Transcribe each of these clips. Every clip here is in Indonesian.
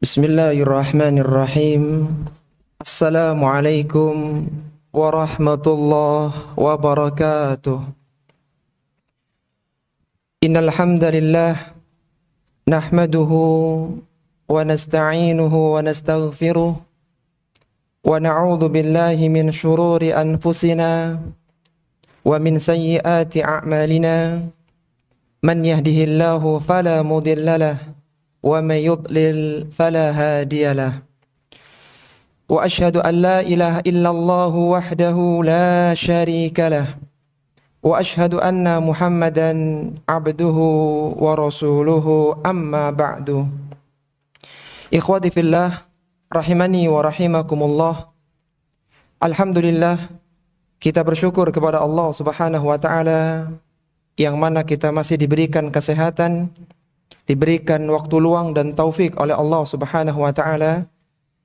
Bismillahirrahmanirrahim. Assalamualaikum warahmatullahi wabarakatuh. Innal hamdalillah nahmaduhu wa nasta'inuhu wa nastaghfiruh wa na'udzu billahi min shururi anfusina wa min sayyiati a'malina. Man yahdihillahu fala mudilla lahu wa may yudlil fala hadiya lahu. Wa asyhadu an la ilaha illallah wahdahu la syarika lahu wa asyhadu anna Muhammadan abduhu wa rasuluhu amma ba'du. Ikhwati fillah rahimani wa rahimakumullah. Alhamdulillah, kita bersyukur kepada Allah Subhanahu wa taala yang mana kita masih diberikan kesehatan, diberikan waktu luang dan taufik oleh Allah Subhanahu wa taala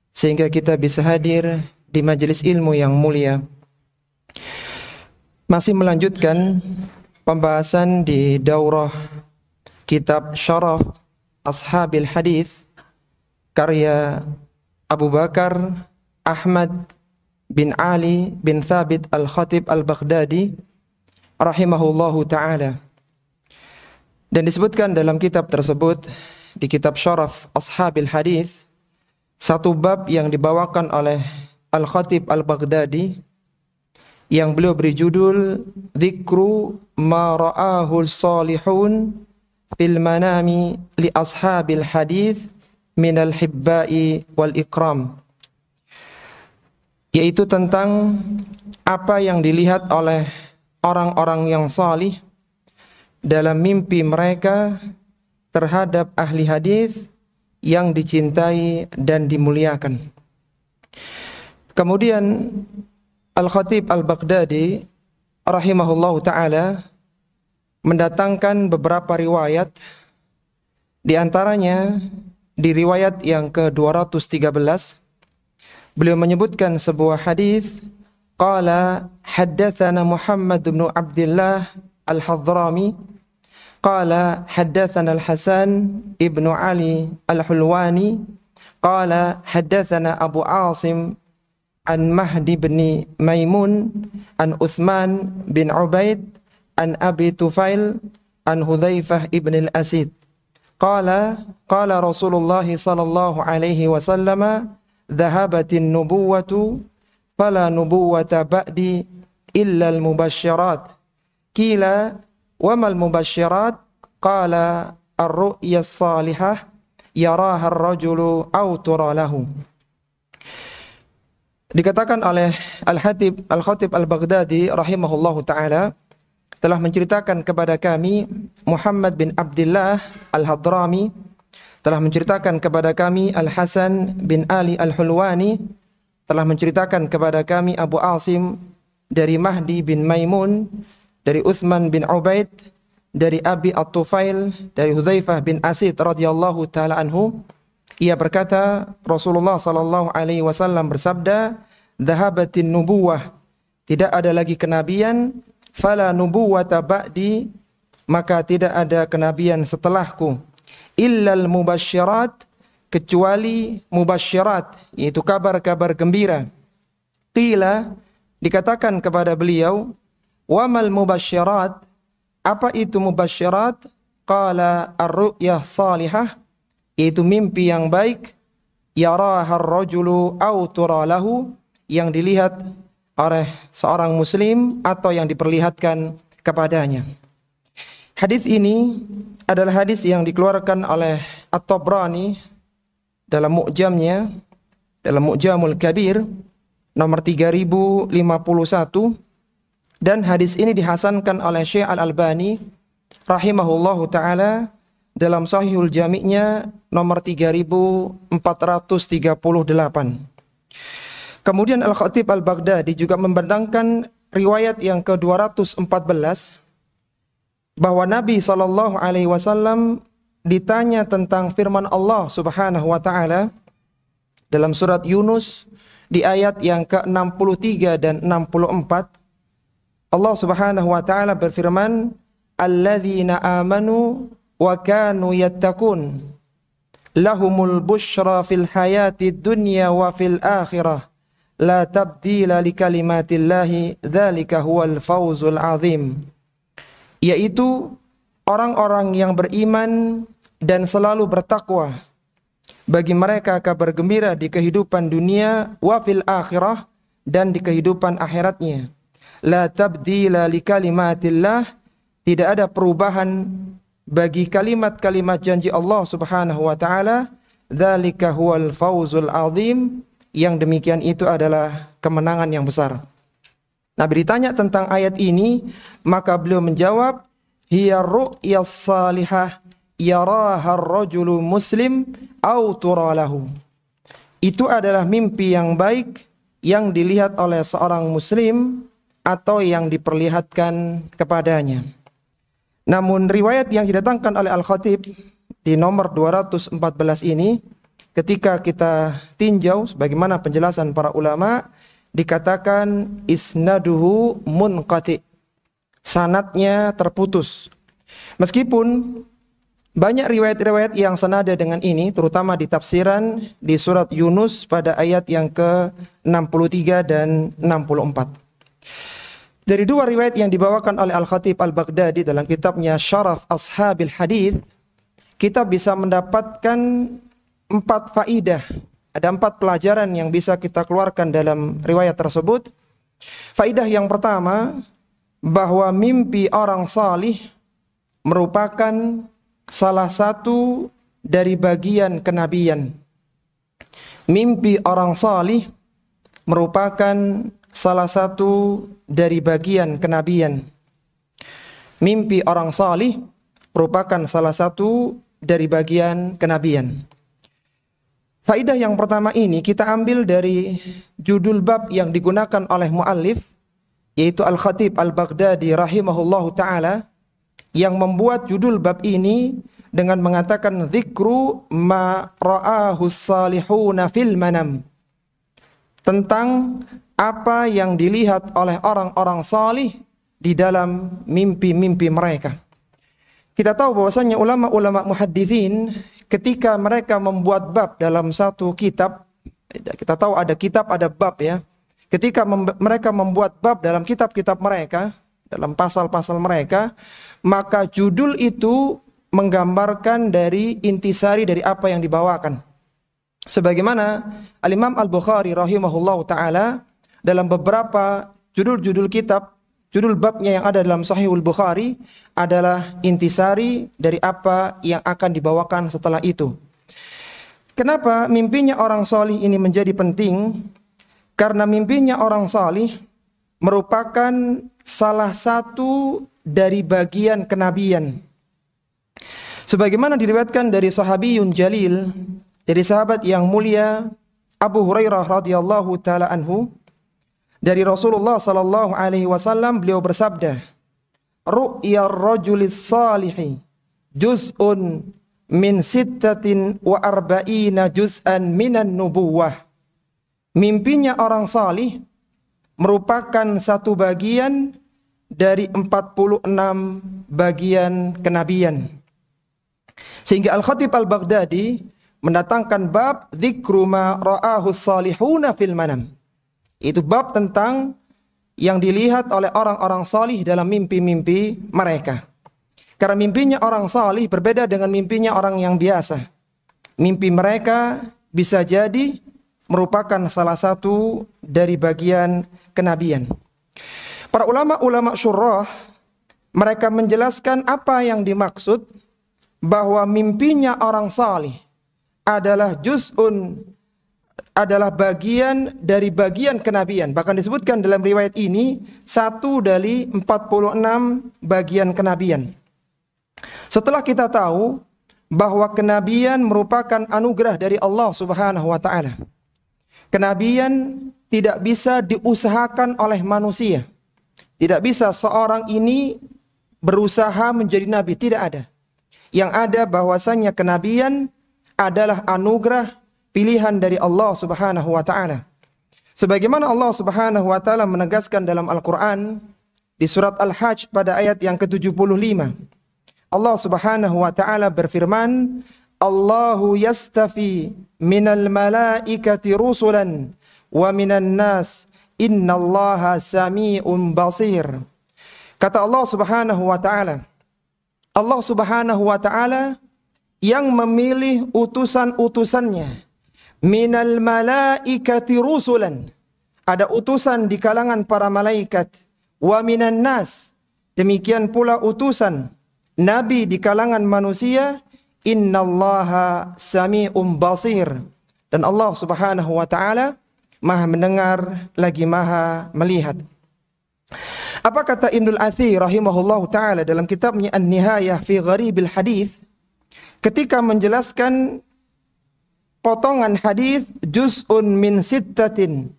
sehingga kita bisa hadir di majelis ilmu yang mulia. Masih melanjutkan pembahasan di daurah kitab Syaraf Ashabil Hadis karya Abu Bakar Ahmad bin Ali bin Thabit Al-Khatib Al-Baghdadi rahimahullahu taala. Dan disebutkan dalam kitab tersebut, di kitab Syaraf Ashabil Hadis, satu bab yang dibawakan oleh Al-Khatib Al-Baghdadi yang beliau beri judul Dzikru ma ra'ahul salihun fil manami li ashabil hadis minal hibba'i wal ikram, yaitu tentang apa yang dilihat oleh orang-orang yang salih dalam mimpi mereka terhadap ahli hadis yang dicintai dan dimuliakan. Kemudian Al-Khatib Al-Baghdadi rahimahullahu ta'ala mendatangkan beberapa riwayat, di antaranya di riwayat yang ke-213 beliau menyebutkan sebuah hadis, qala haddatsana Muhammad bin Abdullah Al-Hadrami qala haddatsana Al-Hasan ibnu Ali Al-Hulwani qala haddatsana Abu Asim an Mahdi bin Maimun an Uthman bin Ubaid an Abi Tufail an Hudzaifah ibn al-Asid qala qala Rasulullah sallallahu alaihi wasallam dhahabatin nubuwwatu fala nubuwwata ba'di illa al-mubasysyirat. Qila wa mal mubasysyirat? Qala ar-ru'ya as-salihah yaraha ar-rajulu aw tura lahu. Dikatakan oleh Al-Khatib Al-Baghdadi rahimahullahu taala telah menceritakan kepada kami Muhammad bin Abdullah Al-Hadrami, telah menceritakan kepada kami Al-Hasan bin Ali Al-Hulwani, telah menceritakan kepada kami Abu Asim dari Mahdi bin Maimun, dari Uthman bin Ubaid, dari Abi At-Tufail, dari Hudzaifah bin Asid radhiyallahu taala anhu. Ia berkata, Rasulullah sallallahu alaihi wasallam bersabda, "Dhahabatin nubuwah," tidak ada lagi kenabian, "fala nubuwata ba'di," maka tidak ada kenabian setelahku, "illal mubasysyirat," kecuali mubasysyirat, yaitu kabar-kabar gembira. Qila, dikatakan kepada beliau, "Wa mal mubasysyirat?" Apa itu mubasysyirat? qala ar-ru'yah salihah, yaitu mimpi yang baik, yaraha ar-rajulu aw turalahu, yang dilihat oleh seorang muslim atau yang diperlihatkan kepadanya. Hadis ini adalah hadis yang dikeluarkan oleh At-Tabrani dalam Mu'jamnya, dalam Mu'jamul Kabir nomor 3051, dan hadis ini dihasankan oleh Syekh Al-Albani rahimahullahu taala dalam Sahihul Jami'-nya nomor 3438. Kemudian Al-Khatib Al-Baghdadi juga membentangkan riwayat yang ke-214 bahwa Nabi SAW ditanya tentang firman Allah Subhanahu wa taala dalam surat Yunus di ayat yang ke-63 dan 64. Allah Subhanahu wa taala berfirman, "Alladzina amanu wa kanu yattaqun lahumul busyra fil hayatid dunya wa fil akhirah la tabdila li kalimatillahi dzalika huwal fawzul azim." Yaitu orang-orang yang beriman dan selalu bertakwa, bagi mereka kabar gembira di kehidupan dunia wa fil akhirah, dan di kehidupan akhiratnya. La tabdila li kalimatillah, tidak ada perubahan bagi kalimat-kalimat janji Allah Subhanahu wa taala. Dzalika huwal fawzul azim, yang demikian itu adalah kemenangan yang besar. Nabi ditanya tentang ayat ini, maka beliau menjawab, hiya ru'yas salihah yaraha ar-rajulu muslim au turalahu. Itu adalah mimpi yang baik yang dilihat oleh seorang muslim atau yang diperlihatkan kepadanya. Namun riwayat yang didatangkan oleh Al-Khatib di nomor 214 ini, ketika kita tinjau sebagaimana penjelasan para ulama, dikatakan isnaduhu munqati, sanadnya terputus. Meskipun banyak riwayat-riwayat yang senada dengan ini, terutama di tafsiran di surat Yunus pada ayat yang ke-63 dan 64. Dari dua riwayat yang dibawakan oleh Al-Khatib Al-Baghdadi dalam kitabnya Syaraf Ashabil Hadith, kita bisa mendapatkan 4 faidah. Ada 4 pelajaran yang bisa kita keluarkan dalam riwayat tersebut. Faidah yang pertama, bahwa mimpi orang salih merupakan salah satu dari bagian kenabian. Mimpi orang salih merupakan salah satu dari bagian kenabian. Mimpi orang salih merupakan salah satu dari bagian kenabian. Faidah yang pertama ini kita ambil dari judul bab yang digunakan oleh muallif, yaitu Al-Khatib Al-Baghdadi rahimahullahu ta'ala, yang membuat judul bab ini dengan mengatakan dzikru ma ra'ahu salihuna fil manam, tentang apa yang dilihat oleh orang-orang salih di dalam mimpi-mimpi mereka. Kita tahu bahwasanya ulama-ulama muhadditsin ketika mereka membuat bab dalam satu kitab, kita tahu ada kitab, ada bab ya. Ketika mereka membuat bab dalam kitab-kitab mereka, dalam pasal-pasal mereka, maka judul itu menggambarkan dari intisari dari apa yang dibawakan. Sebagaimana Al-Imam Al-Bukhari rahimahullahu ta'ala dalam beberapa judul-judul kitab, judul babnya yang ada dalam Sahihul Bukhari adalah intisari dari apa yang akan dibawakan setelah itu. Kenapa mimpinya orang salih ini menjadi penting? Karena mimpinya orang salih merupakan salah satu dari bagian kenabian. Sebagaimana diriwayatkan dari sahabiyun jalil, dari sahabat yang mulia Abu Hurairah radhiyallahu taala anhu, dari Rasulullah sallallahu alaihi wasallam, beliau bersabda, "Ru'yar rajulis salihi juz'un min sittatin wa arba'ina juz'an minan nubuwah." Mimpinya orang salih merupakan satu bagian dari 46 bagian kenabian. Sehingga Al-Khatib Al-Baghdadi mendatangkan bab dzikru ma ra'ahu salihuna fil manam. Itu bab tentang yang dilihat oleh orang-orang salih dalam mimpi-mimpi mereka. Karena mimpinya orang salih berbeda dengan mimpinya orang yang biasa. Mimpi mereka bisa jadi merupakan salah satu dari bagian kenabian. Para ulama-ulama syurah, mereka menjelaskan apa yang dimaksud bahwa mimpinya orang salih adalah adalah bagian dari bagian kenabian. Bahkan disebutkan dalam riwayat ini 1 dari 46 bagian kenabian. Setelah kita tahu bahwa kenabian merupakan anugerah dari Allah Subhanahu wa taala. Kenabian tidak bisa diusahakan oleh manusia. Tidak bisa seorang ini berusaha menjadi nabi, tidak ada. Yang ada bahwasanya kenabian adalah anugerah pilihan dari Allah Subhanahu wa taala. Sebagaimana Allah Subhanahu wa taala menegaskan dalam Al-Qur'an di surat Al-Hajj pada ayat yang ke-75. Allah Subhanahu wa taala berfirman, Allahu yastafi minal malaikati rusulan wa minan nas innallaha sami'un basir. Kata Allah Subhanahu wa taala, Allah Subhanahu wa taala yang memilih utusan-utusannya minal malaikati rusulan, ada utusan di kalangan para malaikat, wa minan nas, demikian pula utusan nabi di kalangan manusia, innallaha sami'un basir, dan Allah Subhanahu wa taala Maha mendengar lagi Maha melihat. Apa kata Ibnul Athir rahimahullahu taala dalam kitabnya An-Nihayah fi Gharibil Hadits ketika menjelaskan potongan hadis juz'un min sittatin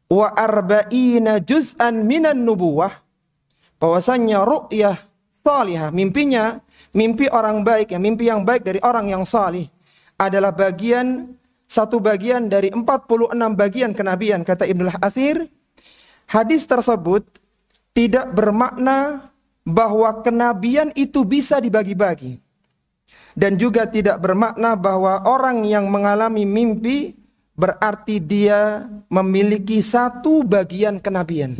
wa arba'ina juz'an minan nubuwah, bahwasannya ru'yah salihah, mimpi orang baik, ya, mimpi yang baik dari orang yang salih adalah satu bagian dari 46 bagian kenabian. Kata Ibnul Athir, hadis tersebut tidak bermakna bahwa kenabian itu bisa dibagi-bagi. Dan juga tidak bermakna bahwa orang yang mengalami mimpi berarti dia memiliki satu bagian kenabian.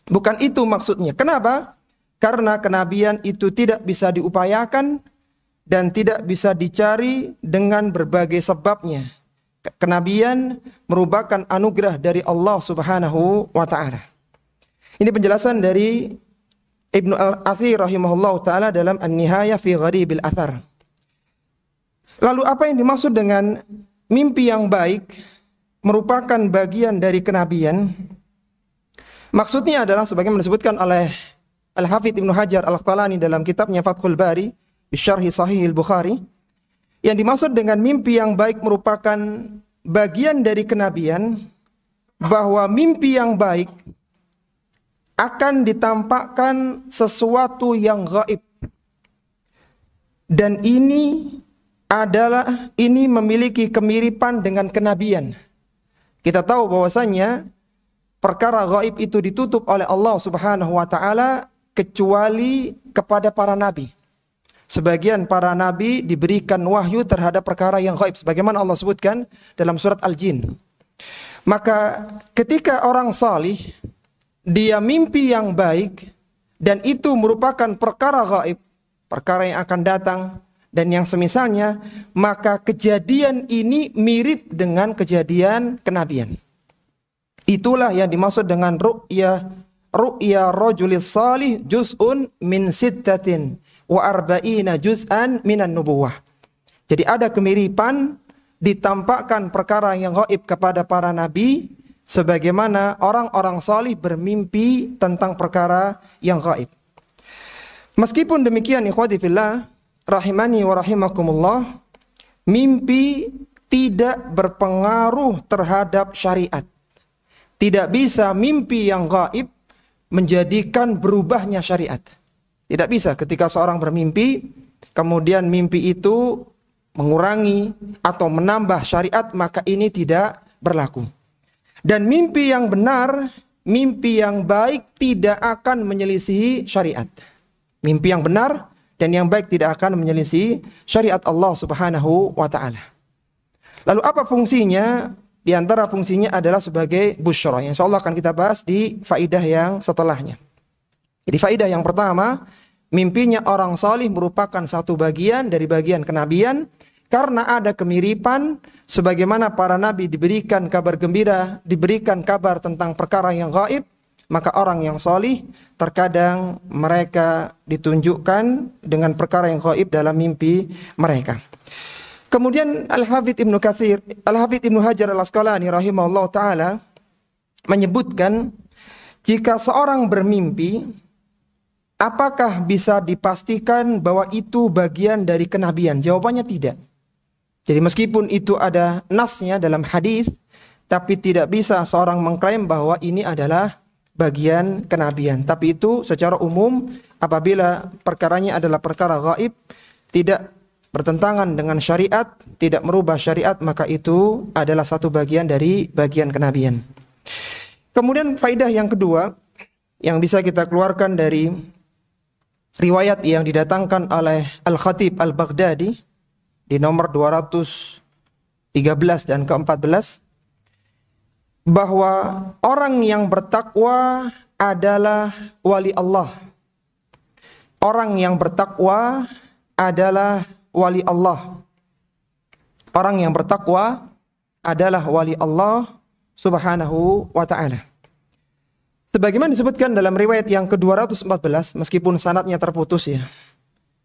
Bukan itu maksudnya. Kenapa? Karena kenabian itu tidak bisa diupayakan dan tidak bisa dicari dengan berbagai sebabnya. Kenabian merupakan anugerah dari Allah Subhanahu wa taala. Ini penjelasan dari Ibnu Al-Athir rahimahullah taala dalam An-Nihayah fi Gharibil Athar. Lalu apa yang dimaksud dengan mimpi yang baik merupakan bagian dari kenabian? Maksudnya adalah sebagaimana disebutkan oleh Al-Hafidz Ibnu Hajar Al-Asqalani dalam kitabnya Fathul Bari Syarhi Sahih Al-Bukhari. Yang dimaksud dengan mimpi yang baik merupakan bagian dari kenabian, bahwa mimpi yang baik akan ditampakkan sesuatu yang gaib. Dan ini memiliki kemiripan dengan kenabian. Kita tahu bahwasanya perkara gaib itu ditutup oleh Allah Subhanahu wa taala kecuali kepada para nabi. Sebagian para nabi diberikan wahyu terhadap perkara yang gaib sebagaimana Allah sebutkan dalam surat Al-Jin. Maka ketika orang salih dia mimpi yang baik dan itu merupakan perkara gaib, perkara yang akan datang dan yang semisalnya, maka kejadian ini mirip dengan kejadian kenabian. Itulah yang dimaksud dengan ru'ya rajulis salih juz'un min sittatin wa arba'ina juz'an minan nubuwah. Jadi ada kemiripan, ditampakkan perkara yang gaib kepada para nabi sebagaimana orang-orang salih bermimpi tentang perkara yang gaib. Meskipun demikian ikhwati fillah rahimani wa rahimakumullah, mimpi tidak berpengaruh terhadap syariat. Tidak bisa mimpi yang gaib menjadikan berubahnya syariat. Tidak bisa ketika seorang bermimpi, kemudian mimpi itu mengurangi atau menambah syariat, maka ini tidak berlaku. Dan mimpi yang benar, mimpi yang baik tidak akan menyelisihi syariat. Mimpi yang benar dan yang baik tidak akan menyelisihi syariat Allah Subhanahu wa taala. Lalu apa fungsinya? Di antara fungsinya adalah sebagai busyra. Insyaallah akan kita bahas di faidah yang setelahnya. Jadi faidah yang pertama, mimpinya orang salih merupakan satu bagian dari bagian kenabian karena ada kemiripan sebagaimana para nabi diberikan kabar gembira, diberikan kabar tentang perkara yang gaib, maka orang yang salih terkadang mereka ditunjukkan dengan perkara yang gaib dalam mimpi mereka. Kemudian Al-Hafidz Ibnu Hajar Al-Asqalani rahimahullah taala menyebutkan jika seorang bermimpi, apakah bisa dipastikan bahwa itu bagian dari kenabian? Jawabannya tidak. Jadi meskipun itu ada nasnya dalam hadis, tapi tidak bisa seorang mengklaim bahwa ini adalah bagian kenabian. Tapi itu secara umum apabila perkaranya adalah perkara gaib, tidak bertentangan dengan syariat, tidak merubah syariat, maka itu adalah satu bagian dari bagian kenabian. Kemudian faidah yang kedua yang bisa kita keluarkan dari riwayat yang didatangkan oleh Al-Khatib Al-Baghdadi di nomor 213 dan ke-14, bahwa orang yang bertakwa adalah wali Allah. Orang yang bertakwa adalah wali Allah. Orang yang bertakwa adalah wali Allah Subhanahu wa ta'ala. Sebagaimana disebutkan dalam riwayat yang ke-214, meskipun sanadnya terputus ya,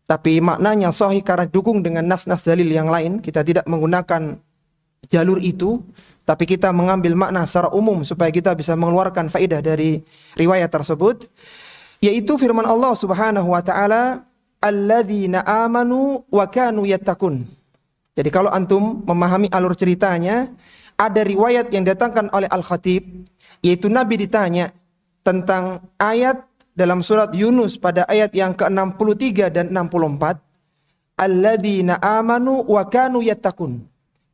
tapi maknanya sahih karena didukung dengan nas-nas dalil yang lain. Kita tidak menggunakan jalur itu, tapi kita mengambil makna secara umum supaya kita bisa mengeluarkan faedah dari riwayat tersebut, yaitu firman Allah Subhanahu wa taala, alladzina amanu wa kanu yattaqun. Jadi kalau antum memahami alur ceritanya, ada riwayat yang datangkan oleh Al-Khatib, yaitu Nabi ditanya tentang ayat dalam surat Yunus pada ayat yang ke-63 dan 64, alladzina amanu wa kanu yattaqun.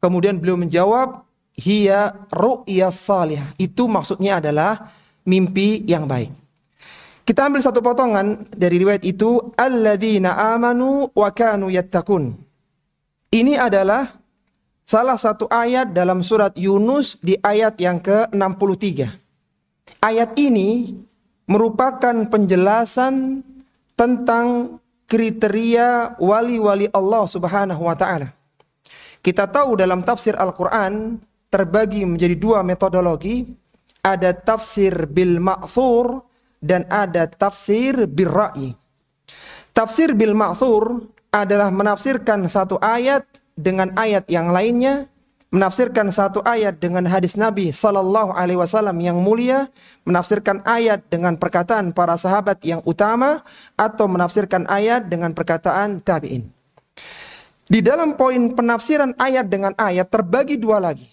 Kemudian beliau menjawab, hiya ru'yas salihah. Itu maksudnya adalah mimpi yang baik. Kita ambil satu potongan dari riwayat itu, alladzina amanu wa kanu yattaqun. Ini adalah salah satu ayat dalam surat Yunus di ayat yang ke-63. Ayat ini merupakan penjelasan tentang kriteria wali-wali Allah Subhanahu wa taala. Kita tahu dalam tafsir Al-Qur'an terbagi menjadi dua metodologi, ada tafsir bil ma'thur dan ada tafsir bil ra'yi. Tafsir bil ma'thur adalah menafsirkan satu ayat dengan ayat yang lainnya, menafsirkan satu ayat dengan hadis Nabi sallallahu alaihi wasallam yang mulia, menafsirkan ayat dengan perkataan para sahabat yang utama, atau menafsirkan ayat dengan perkataan tabi'in. Di dalam poin penafsiran ayat dengan ayat terbagi dua lagi.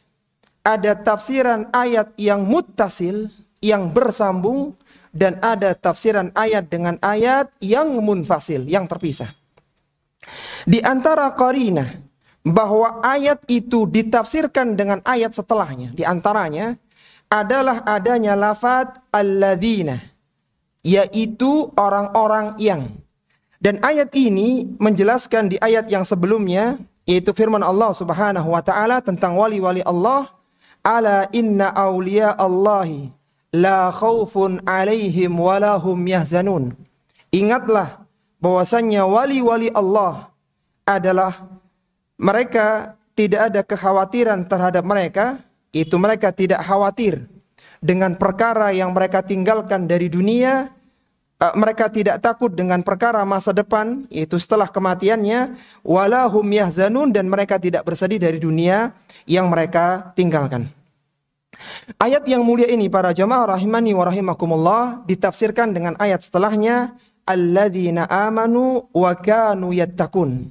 Ada tafsiran ayat yang muttasil, yang bersambung, dan ada tafsiran ayat dengan ayat yang munfasil, yang terpisah. Di antara qarinah bahwa ayat itu ditafsirkan dengan ayat setelahnya, di antaranya adalah adanya lafaz alladzina, yaitu orang-orang yang. Dan ayat ini menjelaskan di ayat yang sebelumnya, yaitu firman Allah Subhanahu wa taala tentang wali-wali Allah, ala inna awliya Allahi la khaufun alaihim walahum yahzanun. Ingatlah bahwasannya wali-wali Allah adalah mereka tidak ada kekhawatiran terhadap mereka, itu mereka tidak khawatir dengan perkara yang mereka tinggalkan dari dunia, mereka tidak takut dengan perkara masa depan, yaitu setelah kematiannya, walahum yahzanun, dan mereka tidak bersedih dari dunia yang mereka tinggalkan. Ayat yang mulia ini para jamaah rahimani wa rahimakumullah ditafsirkan dengan ayat setelahnya, alladzina amanu wa kanu yattaqun.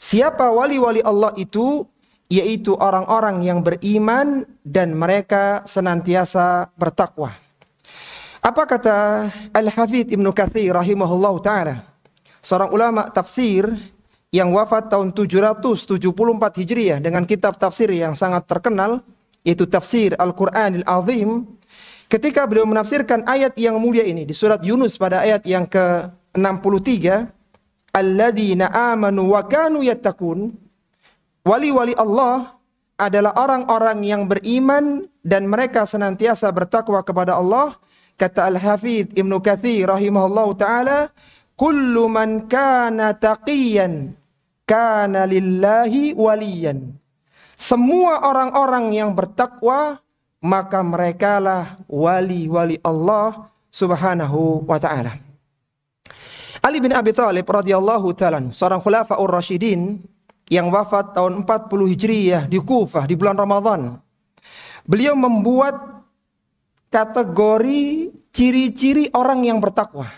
Siapa wali-wali Allah itu? Yaitu orang-orang yang beriman dan mereka senantiasa bertakwa. Apa kata Al-Hafidz Ibnu Katsir rahimahullah ta'ala, seorang ulama tafsir yang wafat tahun 774 Hijriah dengan kitab tafsir yang sangat terkenal, yaitu Tafsir Al-Qur'anil Azim. Ketika beliau menafsirkan ayat yang mulia ini di surat Yunus pada ayat yang ke-63, alladzina amanu wa kanu yattaqun, wali-wali Allah adalah orang-orang yang beriman dan mereka senantiasa bertakwa kepada Allah. Kata Al-Hafidz Ibnu Katsir rahimahullah ta'ala, kullu man kana taqiyan kana lillahi waliyan. Semua orang-orang yang bertakwa maka merekalah wali-wali Allah Subhanahu wa taala. Ali bin Abi Thalib radhiyallahu taala, seorang khulafaur rasyidin yang wafat tahun 40 Hijriyah di Kufah di bulan Ramadan. Beliau membuat kategori ciri-ciri orang yang bertakwa.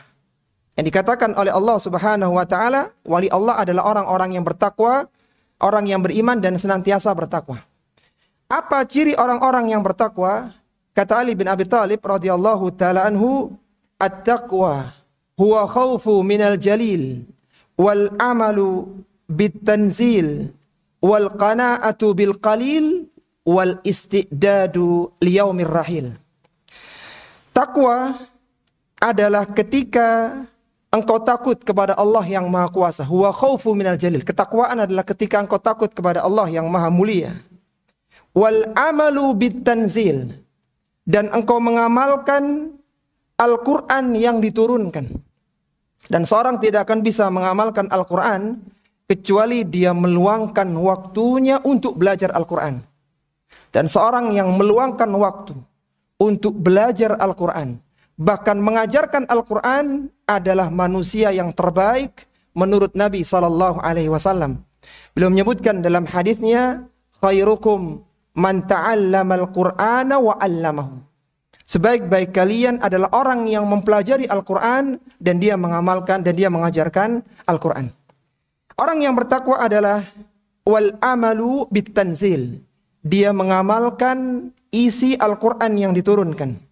Yang dikatakan oleh Allah Subhanahu wa taala, wali Allah adalah orang-orang yang bertakwa, orang yang beriman dan senantiasa bertakwa. Apa ciri orang-orang yang bertakwa? Kata Ali bin Abi Thalib radhiyallahu taala anhu, at-taqwa huwa khawfu minal jalil wal amalu bitanzil wal qana'atu bil qalil wal istidadu liyaumir rahil. Takwa adalah ketika engkau takut kepada Allah yang Maha Kuasa. Huwa khawfu minal jalil. Ketakwaan adalah ketika engkau takut kepada Allah yang Maha Mulia. Wal amalu bitanzil. Dan engkau mengamalkan Al-Quran yang diturunkan. Dan seorang tidak akan bisa mengamalkan Al-Quran kecuali dia meluangkan waktunya untuk belajar Al-Quran. Dan seorang yang meluangkan waktu untuk belajar Al-Quran, bahkan mengajarkan Al-Quran, adalah manusia yang terbaik menurut Nabi SAW. Beliau menyebutkan dalam hadisnya, khairukum man ta'allamal Qur'ana wa 'allamahu. Sebaik-baik kalian adalah orang yang mempelajari Al-Quran dan dia mengamalkan dan dia mengajarkan Al-Quran. Orang yang bertakwa adalah wal amalu bitanzil. Dia mengamalkan isi Al-Quran yang diturunkan.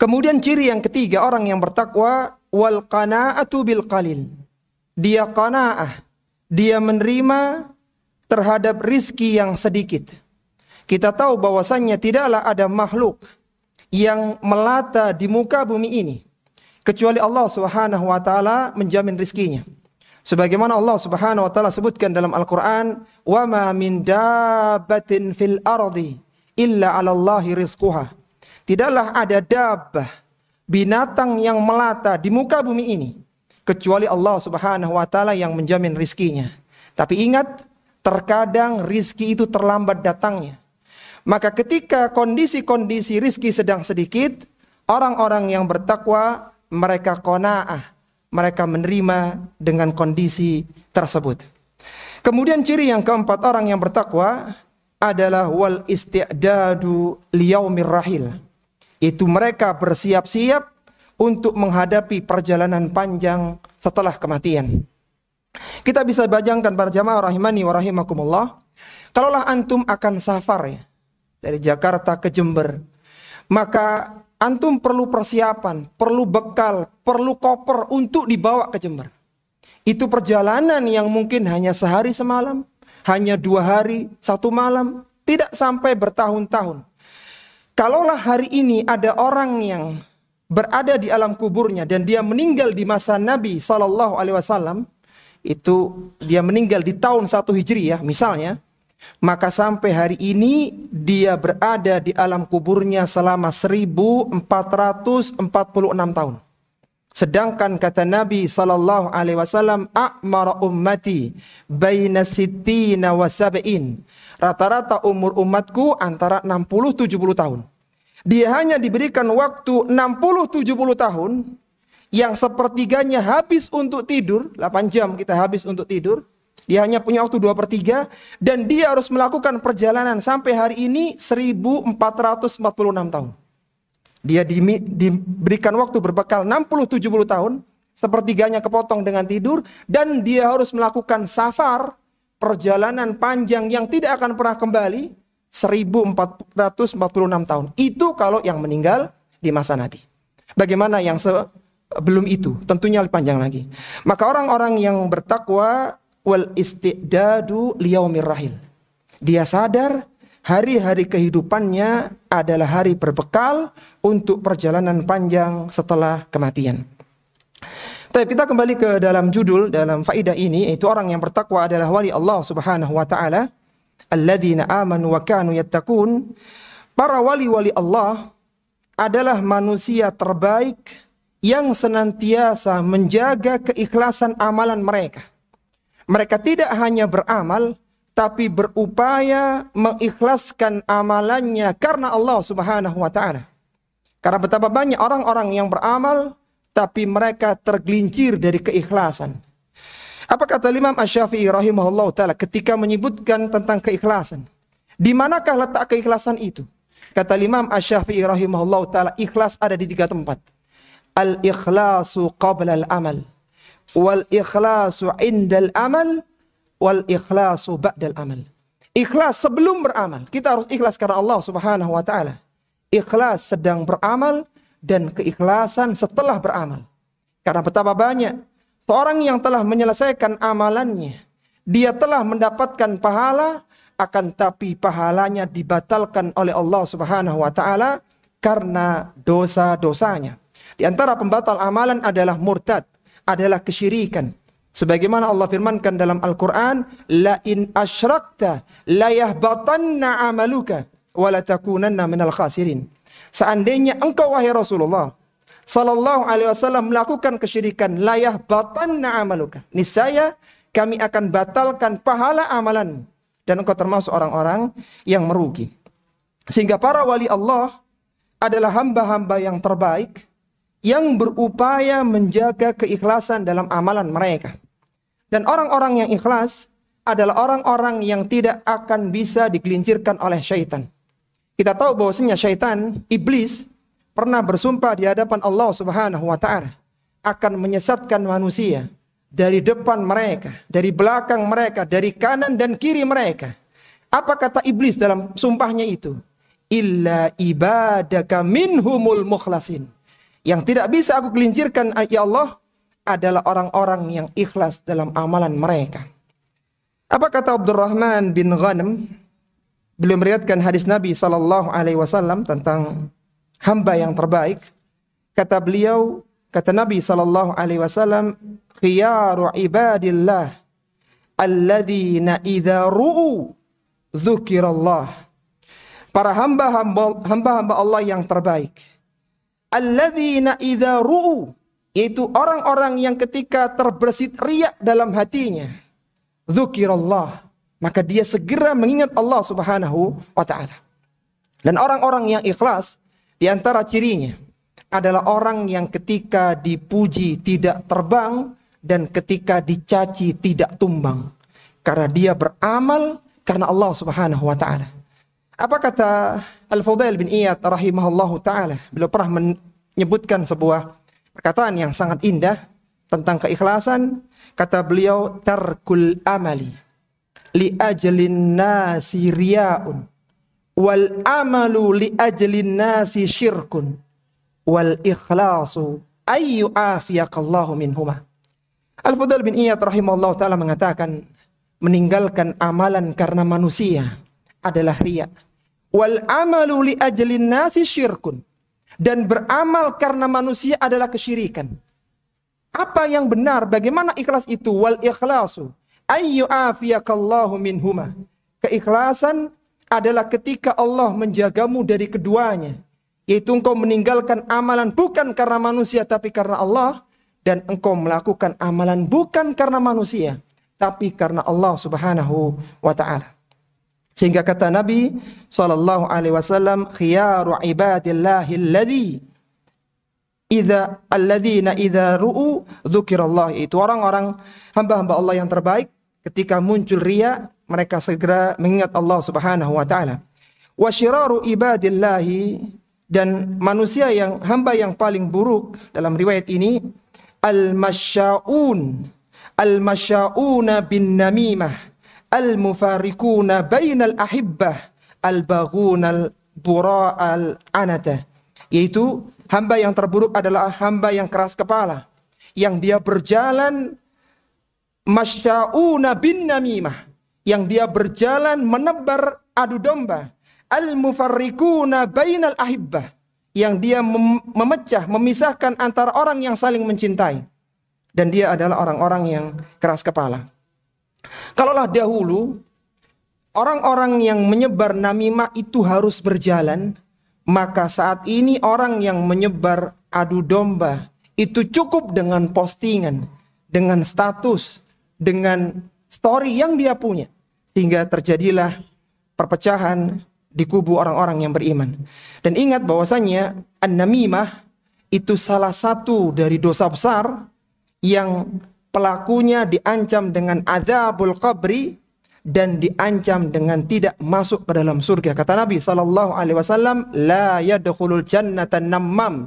Kemudian ciri yang ketiga orang yang bertakwa, wal qana'atu bil qalil. Dia qana'ah. Dia menerima terhadap rizki yang sedikit. Kita tahu bahwasannya tidaklah ada makhluk yang melata di muka bumi ini kecuali Allah Subhanahu wa taala menjamin rizkinya. Sebagaimana Allah Subhanahu wa taala sebutkan dalam Al-Qur'an, "Wa ma min dabbatin fil ardi illa 'ala Allahi rizquha." Tidaklah ada dabbah, binatang yang melata di muka bumi ini kecuali Allah Subhanahu wa taala yang menjamin rizkinya. Tapi ingat, terkadang rizki itu terlambat datangnya. Maka ketika kondisi-kondisi rizki sedang sedikit, orang-orang yang bertakwa mereka qanaah, mereka menerima dengan kondisi tersebut. Kemudian ciri yang keempat orang yang bertakwa adalah wal isti'dadu liyaumir rahil. Itu mereka bersiap-siap untuk menghadapi perjalanan panjang setelah kematian. Kita bisa bayangkan para jamaah rahimani wa rahimakumullah, kalaulah antum akan safar ya, dari Jakarta ke Jember, maka antum perlu persiapan, perlu bekal, perlu koper untuk dibawa ke Jember. Itu perjalanan yang mungkin hanya sehari semalam, hanya 2 hari, 1 malam, tidak sampai bertahun-tahun. Kalaulah hari ini ada orang yang berada di alam kuburnya dan dia meninggal di masa Nabi SAW, itu dia meninggal di tahun 1 Hijriyah misalnya, maka sampai hari ini dia berada di alam kuburnya selama 1446 tahun. Sedangkan kata Nabi SAW, a'mara ummati baina sittina wa sab'in. Rata-rata umur umatku antara 60-70 tahun. Dia hanya diberikan waktu 60-70 tahun, yang sepertiganya habis untuk tidur, 8 jam kita habis untuk tidur. Dia hanya punya waktu 2/3 dan dia harus melakukan perjalanan sampai hari ini 1446 tahun. Dia diberikan waktu berbekal 60-70 tahun, sepertiganya kepotong dengan tidur, dan dia harus melakukan safar, perjalanan panjang yang tidak akan pernah kembali, 1446 tahun. Itu kalau yang meninggal di masa Nabi. Bagaimana yang sebelum itu? Tentunya lebih panjang lagi. Maka orang-orang yang bertakwa wal istidadu liyaumir rahil. Dia sadar hari-hari kehidupannya adalah hari berbekal untuk perjalanan panjang setelah kematian. Tapi kita kembali ke dalam judul, dalam faidah ini, yaitu orang yang bertakwa adalah wali Allah Subhanahu wa taala. Alladzina amanu wa kanu yattaqun. Para wali-wali Allah adalah manusia terbaik yang senantiasa menjaga keikhlasan amalan mereka. Mereka tidak hanya beramal, tapi berupaya mengikhlaskan amalannya karena Allah Subhanahu wa Ta'ala. Karena betapa banyak orang-orang yang beramal, tapi mereka tergelincir dari keikhlasan. Apa kata Imam Asy-Syafi'i rahimahullah ta'ala ketika menyebutkan tentang keikhlasan? Di manakah letak keikhlasan itu? Kata Imam Asy-Syafi'i rahimahullah ta'ala, ikhlas ada di 3 tempat. Al-ikhlasu qabla al-amal, wal-ikhlasu indal amal, wal-ikhlasu ba'dal amal. Ikhlas sebelum beramal. Kita harus ikhlas karena Allah Subhanahu wa ta'ala. Ikhlas sedang beramal dan keikhlasan setelah beramal. Karena betapa banyak seorang yang telah menyelesaikan amalannya, dia telah mendapatkan pahala, akan tapi pahalanya dibatalkan oleh Allah Subhanahu wa ta'ala karena dosa-dosanya. Di antara pembatal amalan adalah murtad, adalah kesyirikan. Sebagaimana Allah firmankan dalam Al-Quran, la in asyrakta la yahbatanna amaluka wa la takunanna minal khasirin. Seandainya engkau wahai Rasulullah sallallahu alaihi wasallam melakukan kesyirikan, la yahbatanna amaluka, niscaya kami akan batalkan pahala amalanmu dan engkau termasuk orang-orang yang merugi. Sehingga para wali Allah adalah hamba-hamba yang terbaik yang berupaya menjaga keikhlasan dalam amalan mereka. Dan orang-orang yang ikhlas adalah orang-orang yang tidak akan bisa digelincirkan oleh syaitan. Kita tahu bahwasanya syaitan, iblis, pernah bersumpah di hadapan Allah Subhanahu wa ta'ala akan menyesatkan manusia dari depan mereka, dari belakang mereka, dari kanan dan kiri mereka. Apa kata iblis dalam sumpahnya itu? Illa ibadaka minhumul mukhlasin. Yang tidak bisa aku gelincirkan ya Allah adalah orang-orang yang ikhlas dalam amalan mereka. Apa kata Abdurrahman bin Ghanam? Beliau meriwayatkan hadis Nabi SAW tentang hamba yang terbaik. Kata beliau, kata Nabi SAW, khiyaru ibadillah alladzina idza ru'u dzukirallah. Para hamba-hamba Allah yang terbaik. Alladzina idza ru'u, yaitu orang-orang yang ketika terbersit riya dalam hatinya, dzukirallah, maka dia segera mengingat Allah Subhanahu wa ta'ala. Dan orang-orang yang ikhlas, di antara cirinya adalah orang yang ketika dipuji tidak terbang dan ketika dicaci tidak tumbang. Karena dia beramal karena Allah Subhanahu wa ta'ala. Apa kata Al-Fudail bin Iyad rahimahullahu ta'ala? Beliau pernah menyebutkan sebuah perkataan yang sangat indah tentang keikhlasan. Kata beliau, tarkul amali li ajlin nasi riya'un wal amalu li ajlin nasi syirkun wal ikhlasu ayyu afiyakallahu minhuma. Al-Fudail bin Iyad rahimahullahu ta'ala mengatakan, meninggalkan amalan karena manusia adalah riya. Wal amalu li ajlin nasi syirkun, dan beramal karena manusia adalah kesyirikan. Apa yang benar? Bagaimana ikhlas itu? Wal ikhlasu ayyu afiyakallahu minhuma. Keikhlasan adalah ketika Allah menjagamu dari keduanya, yaitu engkau meninggalkan amalan bukan karena manusia tapi karena Allah, dan engkau melakukan amalan bukan karena manusia tapi karena Allah Subhanahu wa ta'ala. Sehingga kata Nabi sallallahu alaihi wasallam, khiyaru ibadillahi alladzina idza ru'u dzukirallah, itu orang-orang hamba-hamba Allah yang terbaik ketika muncul riya mereka segera mengingat Allah Subhanahu wa ta'ala. Wa syiraru ibadillahi, dan manusia yang hamba yang paling buruk dalam riwayat ini al-masya'una bin namimah al-mufarikuna bainal ahibbah al-baghunal bura'al anata, yaitu hamba yang terburuk adalah hamba yang keras kepala, yang dia berjalan masya'una bin namimah, yang dia berjalan menebar adu domba, al-mufarikuna bainal ahibbah, yang dia memecah, memisahkan antara orang yang saling mencintai, dan dia adalah orang-orang yang keras kepala. Kalaulah dahulu orang-orang yang menyebar namimah itu harus berjalan, maka saat ini orang yang menyebar adu domba itu cukup dengan postingan, dengan status, dengan story yang dia punya. Sehingga terjadilah perpecahan di kubu orang-orang yang beriman. Dan ingat bahwasanya an-namimah itu salah satu dari dosa besar yang pelakunya diancam dengan adzabul qabri dan diancam dengan tidak masuk ke dalam surga. Kata Nabi SAW, la yadkhulul jannata nammam.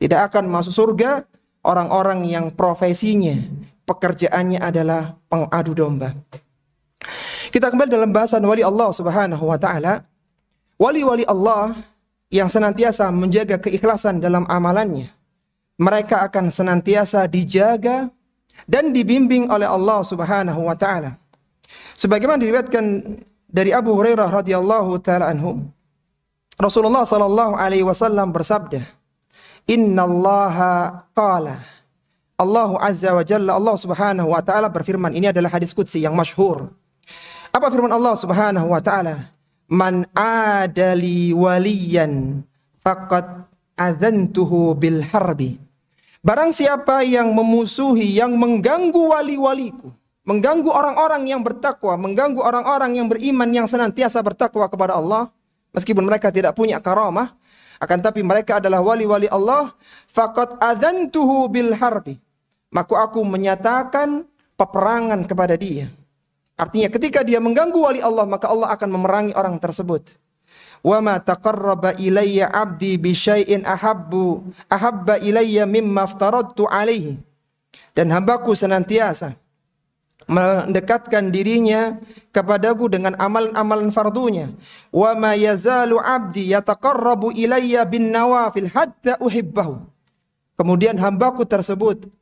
Tidak akan masuk surga orang-orang yang profesinya, pekerjaannya adalah pengadu domba. Kita kembali dalam bahasan wali Allah Subhanahu wa taala. Wali-wali Allah yang senantiasa menjaga keikhlasan dalam amalannya, mereka akan senantiasa dijaga dan dibimbing oleh Allah Subhanahu wa taala. Sebagaimana diriwayatkan dari Abu Hurairah radhiyallahu taala anhu, Rasulullah sallallahu alaihi wasallam bersabda, "Innallaha qala." Allah Azza wa Jalla, Allah Subhanahu wa taala berfirman, ini adalah hadis qudsi yang masyhur. Apa firman Allah Subhanahu wa taala? Man adali waliyan faqad adzantuhu bil harbi. Barang siapa yang memusuhi, yang mengganggu wali-waliku, mengganggu orang-orang yang bertakwa, mengganggu orang-orang yang beriman, yang senantiasa bertakwa kepada Allah, meskipun mereka tidak punya karamah, akan tapi mereka adalah wali-wali Allah, faqad adzantuhu bil harbi. Maka aku menyatakan peperangan kepada dia. Artinya ketika dia mengganggu wali Allah, maka Allah akan memerangi orang tersebut. Wa ma taqarraba ilayya 'abdi bi syai'in ahabba ilayya mimma aftaradtu alaihi. Dan hambaku senantiasa mendekatkan dirinya kepadaku dengan amalan-amalan fardunya. Wa ma yazalu 'abdi yataqarrabu ilayya bin nawafil hatta uhibbahu. Kemudian hambaku tersebut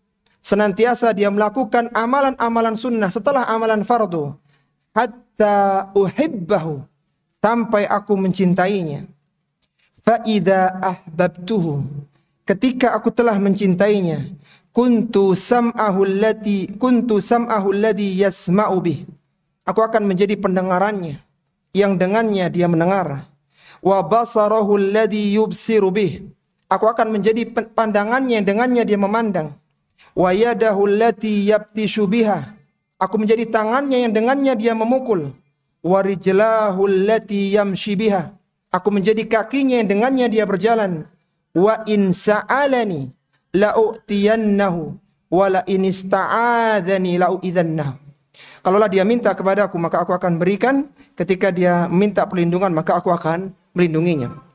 senantiasa dia melakukan amalan-amalan sunnah setelah amalan fardu. Hatta uhibbahu, sampai aku mencintainya. Fa idza ahbabtuhu, ketika aku telah mencintainya, kuntu sam'ahu alladhi yasma'u bih. Aku akan menjadi pendengarannya yang dengannya dia mendengar. Wa basarahu alladhi yubsiru bih. Aku akan menjadi pandangannya yang dengannya dia memandang. Wa yadahu allati yabtishu biha. Aku menjadi tangannya yang dengannya dia memukul. Wa rijlahu allati yamshi biha. Aku menjadi kakinya yang dengannya dia berjalan. Wa in sa'alani la'u'tiyannahu wa la in ista'adzani la'u'idhannahu. Kalaulah dia minta kepadaku, maka aku akan berikan. Ketika dia minta perlindungan, maka aku akan melindunginya.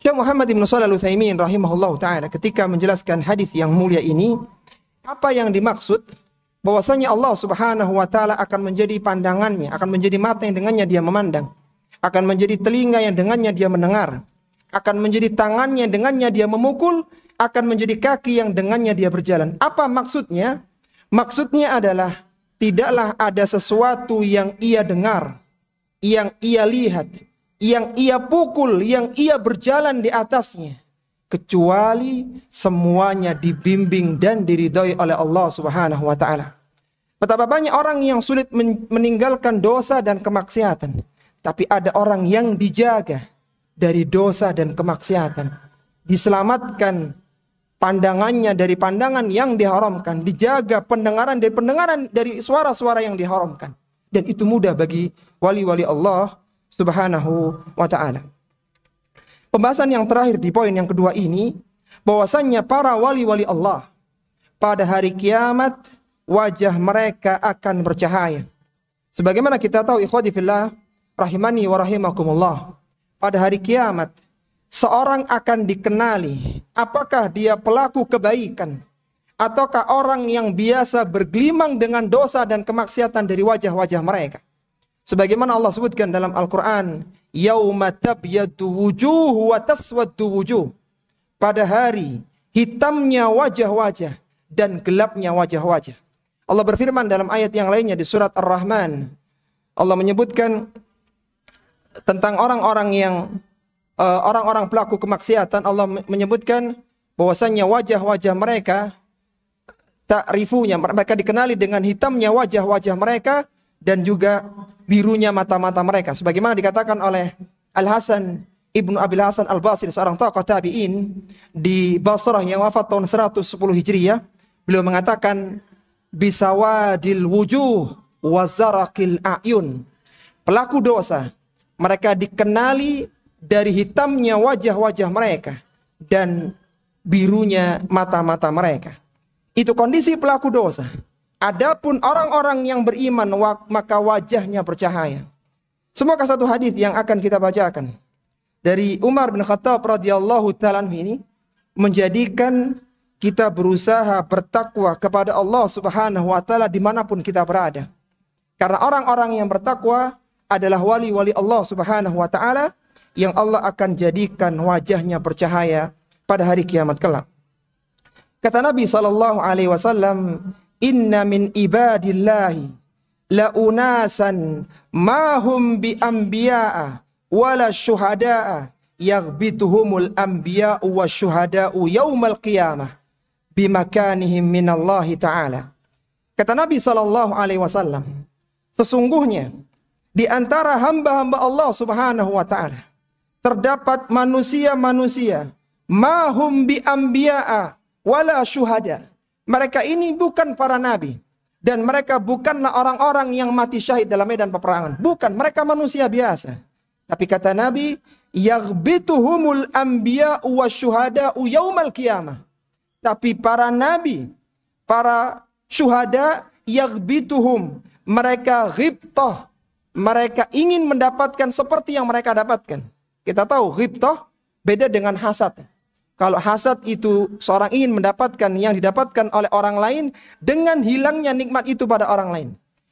Syekh Muhammad bin Shalih Al-Utsaimin rahimahullah ta'ala ketika menjelaskan hadis yang mulia ini, apa yang dimaksud? Bahwasanya Allah Subhanahu wa ta'ala akan menjadi pandangannya, akan menjadi mata yang dengannya dia memandang, akan menjadi telinga yang dengannya dia mendengar, akan menjadi tangannya yang dengannya dia memukul, akan menjadi kaki yang dengannya dia berjalan. Apa maksudnya? Maksudnya adalah tidaklah ada sesuatu yang ia dengar, yang ia lihat, yang ia pukul, yang ia berjalan di atasnya, kecuali semuanya dibimbing dan diridhai oleh Allah Subhanahu wa ta'ala. Betapa banyak orang yang sulit meninggalkan dosa dan kemaksiatan, tapi ada orang yang dijaga dari dosa dan kemaksiatan, diselamatkan pandangannya dari pandangan yang diharamkan, dijaga pendengaran dari suara-suara yang diharamkan. Dan itu mudah bagi wali-wali Allah Subhanahu wa ta'ala. Pembahasan yang terakhir di poin yang kedua ini, bahwasannya para wali-wali Allah pada hari kiamat wajah mereka akan bercahaya. Sebagaimana kita tahu, ikhwati fillah rahimani wa rahimakumullah, pada hari kiamat seorang akan dikenali apakah dia pelaku kebaikan ataukah orang yang biasa bergelimang dengan dosa dan kemaksiatan dari wajah-wajah mereka. Sebagaimana Allah sebutkan dalam Al-Quran, yauma tabyaddu wujuh wa taswaddu wujuh. Pada hari hitamnya wajah-wajah dan gelapnya wajah-wajah. Allah berfirman dalam ayat yang lainnya di surat Ar-Rahman. Allah menyebutkan tentang orang-orang pelaku kemaksiatan. Allah menyebutkan bahwasannya wajah-wajah mereka ta'rifunya, mereka dikenali dengan hitamnya wajah-wajah mereka dan juga birunya mata-mata mereka. Sebagaimana dikatakan oleh Al-Hasan Ibnu Abil Hasan Al-Basri, seorang tokoh tabi'in di Basrah yang wafat tahun 110 Hijriah, beliau mengatakan bisawadil wujuh wazarakil a'yun. Pelaku dosa, mereka dikenali dari hitamnya wajah-wajah mereka dan birunya mata-mata mereka. Itu kondisi pelaku dosa. Adapun orang-orang yang beriman, maka wajahnya bercahaya. Semoga satu hadis yang akan kita bacakan dari Umar bin Khattab radhiyallahu ta'ala ini menjadikan kita berusaha bertakwa kepada Allah Subhanahu wa taala dimanapun kita berada. Karena orang-orang yang bertakwa adalah wali-wali Allah Subhanahu wa taala yang Allah akan jadikan wajahnya bercahaya pada hari kiamat kelak. Kata Nabi sallallahu alaihi wasallam, "Inna min ibadillahi la unasan ma hum bi anbiya'a wala syuhada'a yaghbituhumul anbiya'u wasyuhada'u yaumal qiyamah bimakanihim minallahi ta'ala." Kata Nabi sallallahu alaihi wasallam, sesungguhnya di antara hamba-hamba Allah Subhanahu wa taala terdapat manusia-manusia mahum bi anbiya'a wala syuhada. Mereka ini bukan para nabi dan mereka bukanlah orang-orang yang mati syahid dalam medan peperangan. Bukan, mereka manusia biasa. Tapi kata Nabi, yaghbituhumul anbiya'u wasyuhada'u yaumal qiyamah. Tapi para nabi, para syuhada, yaghbituhum, mereka ghibtah, mereka ingin mendapatkan seperti yang mereka dapatkan. Kita tahu ghibtah beda dengan hasad. Kalau hasad itu seorang ingin mendapatkan yang didapatkan oleh orang lain dengan hilangnya nikmat itu pada orang lain.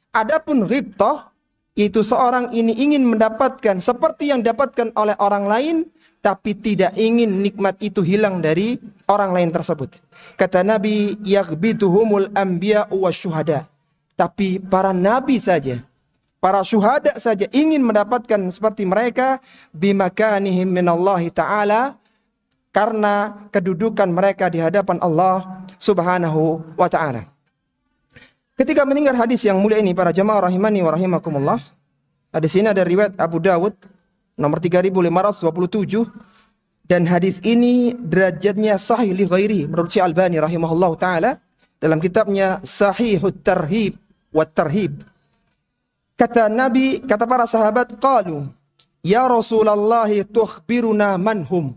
Adapun ghibtah itu seorang ini ingin mendapatkan seperti yang didapatkan oleh orang lain tapi tidak ingin nikmat itu hilang dari orang lain tersebut. Kata Nabi, yaghbituhumul anbiya'u wasyuhada. Tapi para nabi saja, para syuhada saja ingin mendapatkan seperti mereka bimakanihim minallahi ta'ala, karena kedudukan mereka di hadapan Allah Subhanahu wa ta'ala. Ketika mendengar hadis yang mulia ini, para jamaah rahimani wa rahimakumullah, hadis ini ada riwayat Abu Dawud nomor 3527, dan hadis ini derajatnya sahih li ghairi menurut Syekh Albani rahimahullah ta'ala dalam kitabnya Sahihut Tarhib wa Tarhib. Kata Nabi, kata para sahabat, qalu ya Rasulullah tukhbiruna manhum.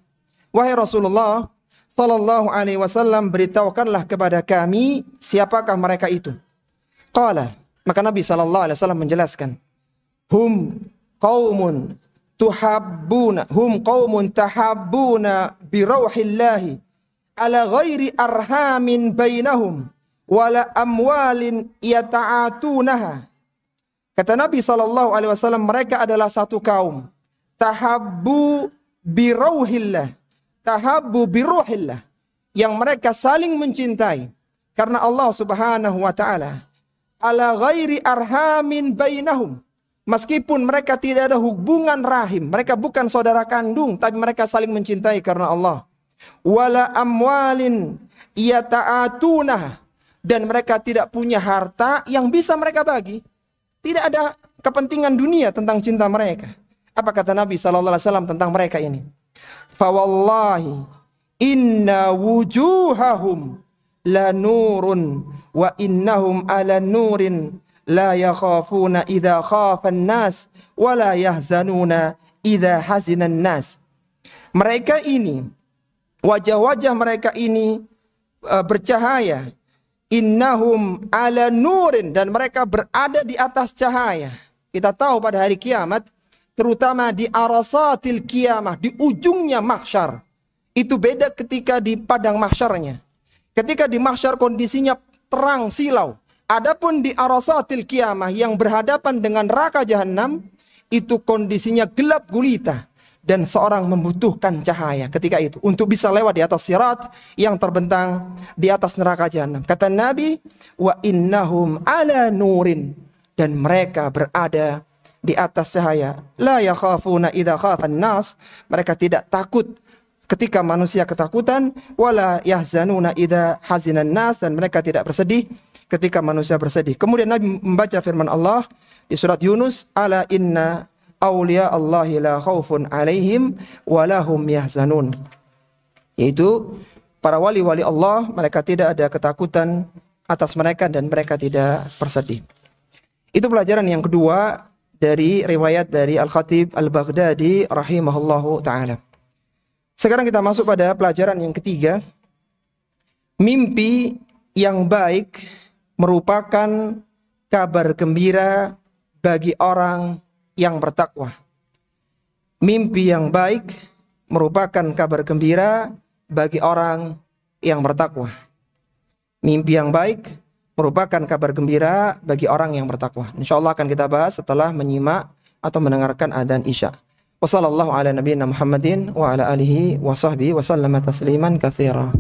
Wahai Rasulullah sallallahu alaihi wasallam, beritahukanlah kepada kami siapakah mereka itu. Qala, maka Nabi sallallahu alaihi wasallam menjelaskan, hum qaumun tahabbuna bi rauhillahi ala ghairi arhamin bainahum wala amwalin yata'atunaha. Kata Nabi sallallahu alaihi wasallam, mereka adalah satu kaum tahabbu bi rauhillah, tahabbu bi ruhillah, yang mereka saling mencintai karena Allah Subhanahu wa taala, ala ghairi arhamin bainahum, meskipun mereka tidak ada hubungan rahim, mereka bukan saudara kandung, tapi mereka saling mencintai karena Allah. Wala amwalin yata'atunah, dan mereka tidak punya harta yang bisa mereka bagi. Tidak ada kepentingan dunia tentang cinta mereka. Apa kata Nabi sallallahu alaihi wasallam tentang mereka ini? Fa wallahi inna wujuhahum la nurun wa innahum ala nurin la yakhafuna idza khafan nas wa la yahzanuna idza hazinan nas. Mereka ini, wajah-wajah mereka ini bercahaya. Innahum ala nurin, dan mereka berada di atas cahaya. Kita tahu pada hari kiamat, terutama di arasatil kiamah, di ujungnya mahsyar, itu beda ketika di padang mahsyarnya. Ketika di mahsyar kondisinya terang silau. Adapun di arasatil kiamah yang berhadapan dengan neraka jahanam, itu kondisinya gelap gulita. Dan seorang membutuhkan cahaya ketika itu untuk bisa lewat di atas sirat yang terbentang di atas neraka jahanam. Kata Nabi, wa innahum ala nurin, dan mereka berada di atas cahaya. La yakhafuna idza khafan nas, mereka tidak takut ketika manusia ketakutan. Wala yahzanuna idza hazinan nas, dan mereka tidak bersedih ketika manusia bersedih. Kemudian Nabi membaca firman Allah di surat Yunus, ala inna awliya Allahi la khaufun alaihim wa lahum yahzanun. Yaitu para wali-wali Allah, mereka tidak ada ketakutan atas mereka dan mereka tidak bersedih. Itu pelajaran yang kedua dari riwayat dari Al-Khatib Al-Baghdadi rahimahullahu ta'ala. Sekarang kita masuk pada pelajaran yang ketiga. Mimpi yang baik merupakan kabar gembira bagi orang yang bertakwa. Mimpi yang baik merupakan kabar gembira bagi orang yang bertakwa. Mimpi yang baik merupakan kabar gembira bagi orang yang bertakwa. Insyaallah akan kita bahas setelah menyimak atau mendengarkan adzan Isya. Wassallallahu ala nabiyina Muhammadin wa ala alihi wa sahbihi wa sallama tasliman katsira.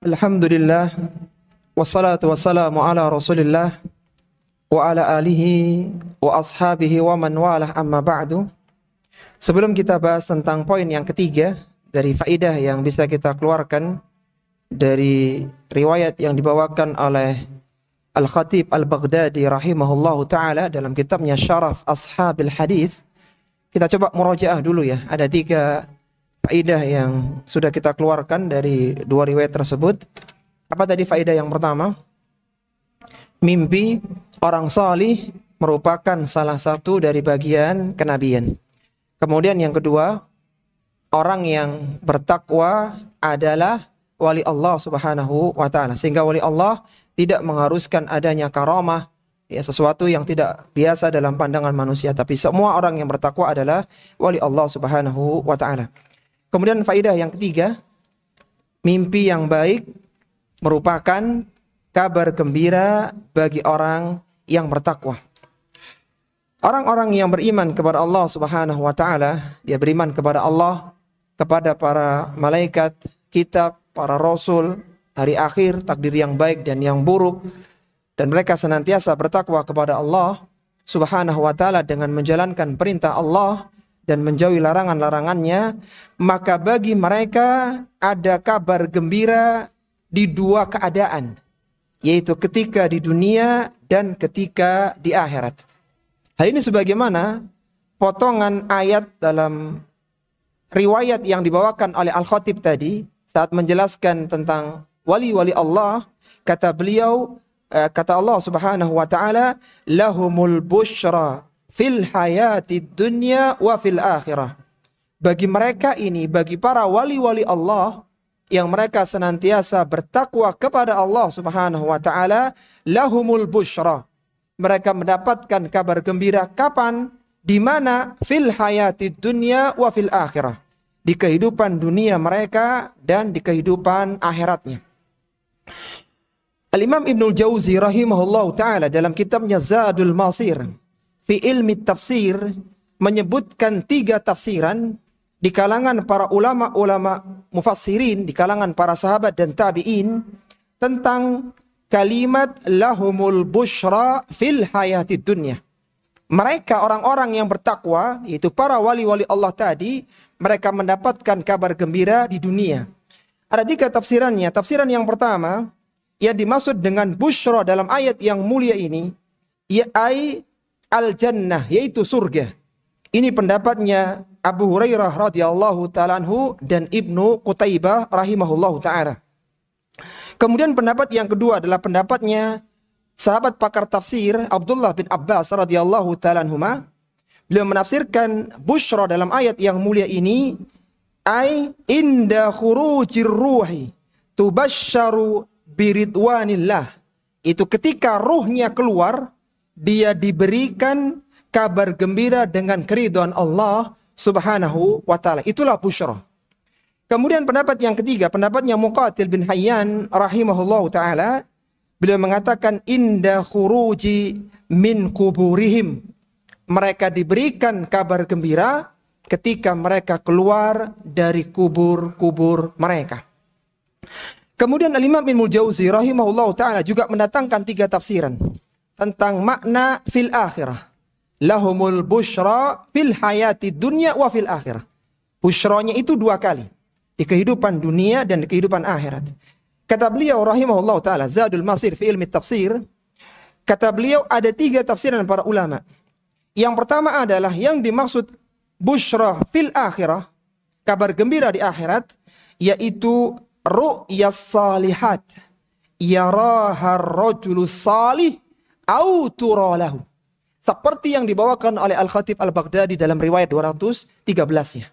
Alhamdulillah, wassalatu wassalamu ala rasulillah wa ala alihi wa ashabihi wa man walah, amma ba'du. Sebelum kita bahas tentang poin yang ketiga dari faidah yang bisa kita keluarkan dari riwayat yang dibawakan oleh Al-Khatib Al-Baghdadi rahimahullahu ta'ala dalam kitabnya Syaraf Ashabil Hadis, kita coba murajaah dulu ya. Ada 3 faidah yang sudah kita keluarkan dari 2 riwayat tersebut. Apa tadi faidah yang pertama? Mimpi orang salih merupakan salah satu dari bagian kenabian. Kemudian yang kedua, orang yang bertakwa adalah wali Allah Subhanahu wa ta'ala. Sehingga wali Allah tidak mengharuskan adanya karamah, ya, sesuatu yang tidak biasa dalam pandangan manusia, tapi semua orang yang bertakwa adalah wali Allah Subhanahu wa ta'ala. Kemudian faidah yang ketiga, mimpi yang baik merupakan kabar gembira bagi orang yang bertakwa. Orang-orang yang beriman kepada Allah Subhanahu wa taala, dia beriman kepada Allah, kepada para malaikat, kitab, para rasul, hari akhir, takdir yang baik dan yang buruk, dan mereka senantiasa bertakwa kepada Allah Subhanahu wa taala dengan menjalankan perintah Allah dan menjauhi larangan-larangannya, maka bagi mereka ada kabar gembira di dua keadaan, yaitu ketika di dunia dan ketika di akhirat. Hal ini sebagaimana potongan ayat dalam riwayat yang dibawakan oleh Al-Khatib tadi saat menjelaskan tentang wali-wali Allah, kata beliau, kata Allah Subhanahu wa taala, lahumul busyra fil hayatid dunya wa fil akhirah. Bagi mereka ini, bagi para wali-wali Allah yang mereka senantiasa bertakwa kepada Allah Subhanahu wa taala, lahumul busyra. Mereka mendapatkan kabar gembira kapan? Di mana? Fil hayatid dunya wa fil akhirah. Di kehidupan dunia mereka dan di kehidupan akhiratnya. Al-Imam Ibnul Jauzi rahimahullah ta'ala dalam kitabnya Zadul Masir fi ilmi tafsir menyebutkan 3 tafsiran di kalangan para ulama-ulama mufassirin, di kalangan para sahabat dan tabi'in tentang kalimat lahumul busyra fil hayatid dunya. Mereka orang-orang yang bertakwa, yaitu para wali-wali Allah tadi, mereka mendapatkan kabar gembira di dunia. Ada 3 tafsirannya. Tafsiran yang pertama, yang dimaksud dengan busyra dalam ayat yang mulia ini, yaitu al-jannah, yaitu surga. Ini pendapatnya Abu Hurairah radhiyallahu ta'ala anhu dan Ibnu Qutaibah rahimahullahu ta'ala. Kemudian pendapat yang kedua adalah pendapatnya sahabat pakar tafsir Abdullah bin Abbas radhiyallahu ta'ala anhuma. Beliau menafsirkan busyra dalam ayat yang mulia ini, ay inda khurujir ruhi tubasyaru biridwanillah. Itu ketika ruhnya keluar, dia diberikan kabar gembira dengan keridhaan Allah Subhanahu wa ta'ala. Itulah busyra. Kemudian pendapat yang ketiga, pendapatnya Muqatil bin Hayyan rahimahullahu ta'ala. Beliau mengatakan inda khuruji min kuburihim. Mereka diberikan kabar gembira ketika mereka keluar dari kubur-kubur mereka. Kemudian Al-Imam Ibnul Jauzi rahimahullahu ta'ala juga mendatangkan 3 tafsiran tentang makna fil akhirah. Lahumul busyra fil hayati dunya wa fil akhirah. Busyranya itu 2 kali. Di kehidupan dunia dan di kehidupan akhirat. Kata beliau rahimahullah ta'ala, Zadul Masir fi ilmi tafsir. Kata beliau ada 3 tafsiran para ulama. Yang pertama adalah yang dimaksud busyra fil akhirah, kabar gembira di akhirat, yaitu ru'yas salihat. Yaraha ar-rajulus salih au turalahu. Seperti yang dibawakan oleh Al-Khatib Al-Baghdadi dalam riwayat 213-nya.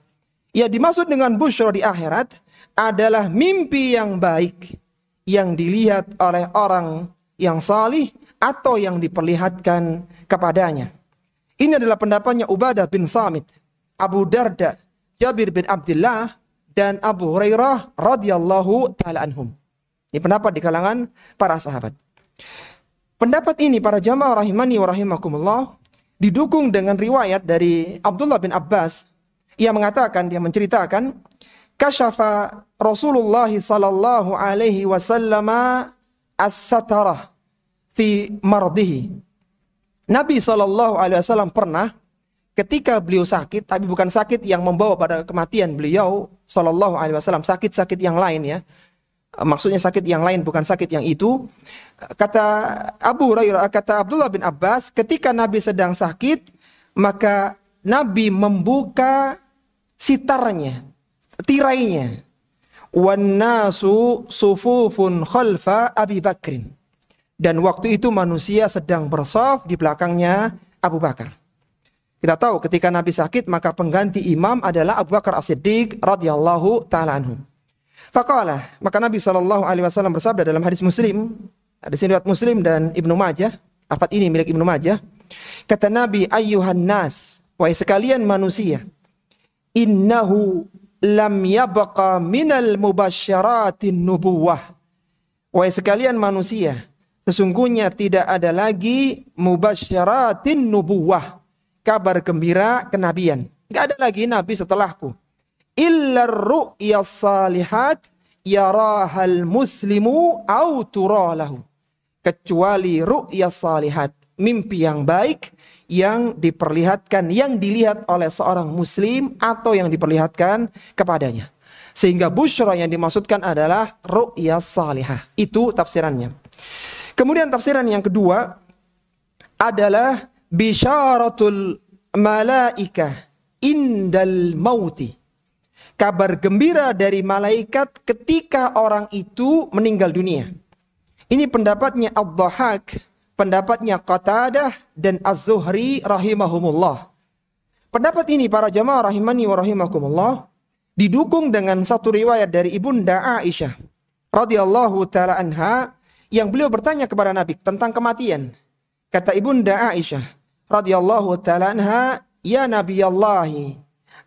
Ya, dimaksud dengan busyra di akhirat adalah mimpi yang baik yang dilihat oleh orang yang salih atau yang diperlihatkan kepadanya. Ini adalah pendapatnya Ubadah bin Samit, Abu Darda, Jabir bin Abdullah, dan Abu Hurairah radhiyallahu ta'ala anhum. Ini pendapat di kalangan para sahabat. Pendapat ini para jamaah rahimani wa rahimakumullah didukung dengan riwayat dari Abdullah bin Abbas. Ia mengatakan, dia menceritakan, kasyafa Rasulullah sallallahu alaihi wasallam as-satarah fi mardihi. Nabi sallallahu alaihi wasallam pernah ketika beliau sakit, tapi bukan sakit yang membawa pada kematian beliau sallallahu alaihi wasallam, sakit-sakit yang lain ya. Maksudnya sakit yang lain, bukan sakit yang itu. Kata Abu Hurairah, kata Abdullah bin Abbas, ketika Nabi sedang sakit, maka Nabi membuka sitarnya, tirainya. Wan nasu sufufun khalfa Abi Bakrin. Dan waktu itu manusia sedang bersaf di belakangnya Abu Bakar. Kita tahu ketika Nabi sakit, maka pengganti imam adalah Abu Bakar As-Siddiq radhiyallahu ta'ala anhu. Faqala, maka Nabi SAW bersabda dalam hadis Muslim, ada riwayat Muslim dan Ibnu Majah, lafaz ini milik Ibnu Majah. Kata Nabi, ayyuhan nas, wahai sekalian manusia, innahu lam yabqa minal mubasyaratin nubuwah. Wahai sekalian manusia, sesungguhnya tidak ada lagi mubasyaratin nubuwah, kabar gembira kenabian. Enggak ada lagi nabi setelahku. Illa ru'ya salihat yarahal muslimu au turalahu. Kecuali ru'ya salihat, mimpi yang baik yang diperlihatkan, yang dilihat oleh seorang muslim atau yang diperlihatkan kepadanya. Sehingga busyra yang dimaksudkan adalah ru'ya salihah. Itu tafsirannya. Kemudian tafsiran yang kedua adalah bisyaratul malaikah indal mauti. Kabar gembira dari malaikat ketika orang itu meninggal dunia. Ini pendapatnya Ad-Dhahhak, pendapatnya Qatadah dan Az-Zuhri rahimahumullah. Pendapat ini para jamaah rahimani wa rahimakumullah didukung dengan satu riwayat dari Ibunda Aisyah radhiyallahu taala anha yang beliau bertanya kepada Nabi tentang kematian. Kata Ibunda Aisyah radhiyallahu taala anha, "Ya Nabi Allah,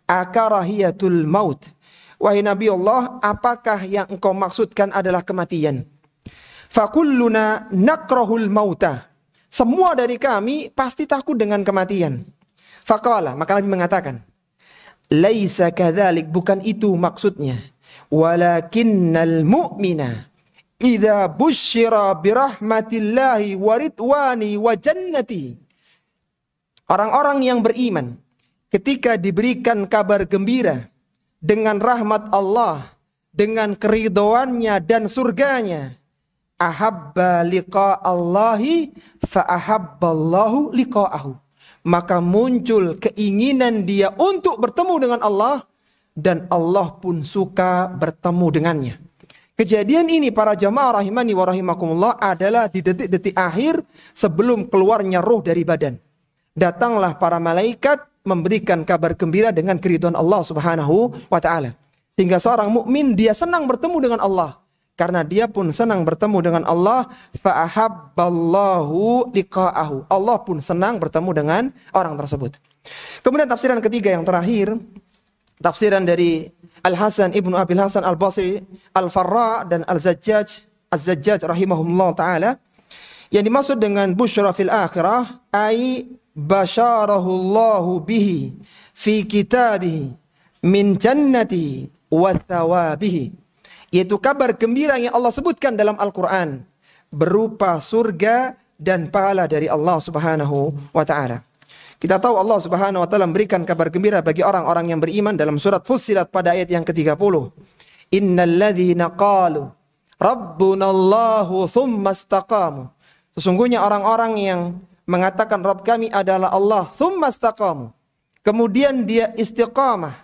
akarahiyatul maut." Wahai Nabi Allah, apakah yang engkau maksudkan adalah kematian? Fakulluna nakrahul mauta. Semua dari kami pasti takut dengan kematian. Faqala, maka Nabi mengatakan, laisa kadzalik, bukan itu maksudnya. Walakinnal mu'mina idza busyira birahmatillahi wa ridwani wa jannati. Orang-orang yang beriman ketika diberikan kabar gembira dengan rahmat Allah, dengan keridhoannya dan surganya, ahabba liqa Allahi fa ahabballahu liqa'ahu. Maka muncul keinginan dia untuk bertemu dengan Allah dan Allah pun suka bertemu dengannya. Kejadian ini para jamaah rahimani wa rahimakumullah adalah di detik-detik akhir sebelum keluarnya roh dari badan. Datanglah para malaikat memberikan kabar gembira dengan keridhaan Allah Subhanahu wa taala. Sehingga seorang mukmin dia senang bertemu dengan Allah. Karena dia pun senang bertemu dengan Allah, fa ahabballahu liqa'ahu. Allah pun senang bertemu dengan orang tersebut. Kemudian tafsiran ketiga yang terakhir, tafsiran dari Al-Hasan Ibnu Abil Hasan Al-Basri, Al-Farra dan Az-Zajjaj rahimahumullah ta'ala. Yang dimaksud dengan busyra fil akhirah, ay basyarahullahu bihi fi kitabihi min jannati wa thawabihi. Yaitu kabar gembira yang Allah sebutkan dalam Al-Quran. Berupa surga dan pahala dari Allah subhanahu wa ta'ala. Kita tahu Allah Subhanahu wa taala memberikan kabar gembira bagi orang-orang yang beriman dalam surat Fussilat pada ayat yang ke-30. Innal ladzina qalu rabbunallahu tsumma istaqamu. Sesungguhnya orang-orang yang mengatakan Rabb kami adalah Allah, tsumma istaqamu. Kemudian dia istiqamah,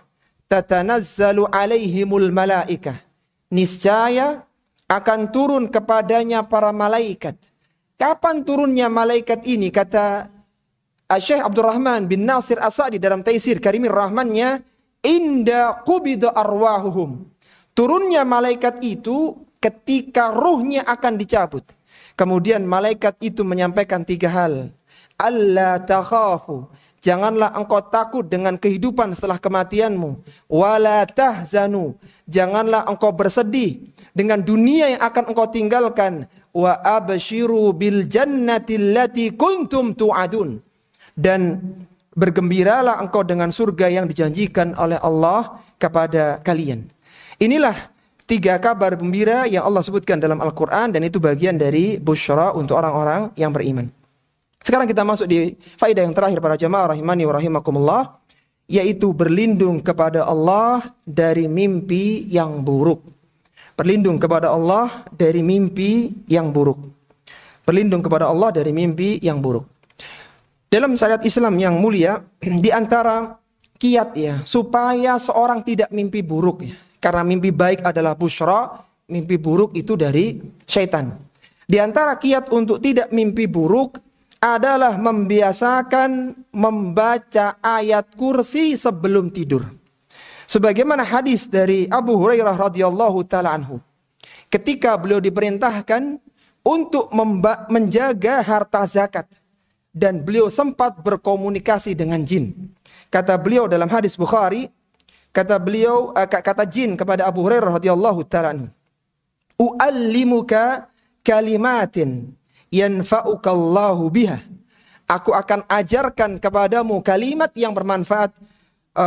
tatanazzalu alaihimul malaikah. Niscaya akan turun kepadanya para malaikat. Kapan turunnya malaikat ini? Kata Syekh Abdurrahman bin Nasir As-Sa'di dalam Taisir Karimir Rahmannya, inda qubida arwahuhum. Turunnya malaikat itu ketika ruhnya akan dicabut. Kemudian malaikat itu menyampaikan 3 hal. Alla takhafu. Janganlah engkau takut dengan kehidupan setelah kematianmu. Wala tahzanu. Janganlah engkau bersedih dengan dunia yang akan engkau tinggalkan. Wa abshiru bil jannati allati kuntum tu'adun. Dan bergembiralah engkau dengan surga yang dijanjikan oleh Allah kepada kalian. Inilah 3 kabar gembira yang Allah sebutkan dalam Al-Quran. Dan itu bagian dari busyra untuk orang-orang yang beriman. Sekarang kita masuk di faedah yang terakhir para jamaah rahimani wa rahimakumullah. Yaitu berlindung kepada Allah dari mimpi yang buruk. Berlindung kepada Allah dari mimpi yang buruk. Berlindung kepada Allah dari mimpi yang buruk. Dalam syariat Islam yang mulia, di antara kiat ya, supaya seorang tidak mimpi buruk ya. Karena mimpi baik adalah busyra, mimpi buruk itu dari syaitan. Di antara kiat untuk tidak mimpi buruk adalah membiasakan membaca ayat kursi sebelum tidur. Sebagaimana hadis dari Abu Hurairah radhiyallahu taala anhu. Ketika beliau diperintahkan untuk menjaga harta zakat. Dan beliau sempat berkomunikasi dengan jin. Kata beliau dalam hadis Bukhari, kata jin kepada Abu Hurairah radhiyallahu ta'ala anhu, "U'allimuka kalimatin yanfa'uka Allahu biha. Aku akan ajarkan kepadamu kalimat yang bermanfaat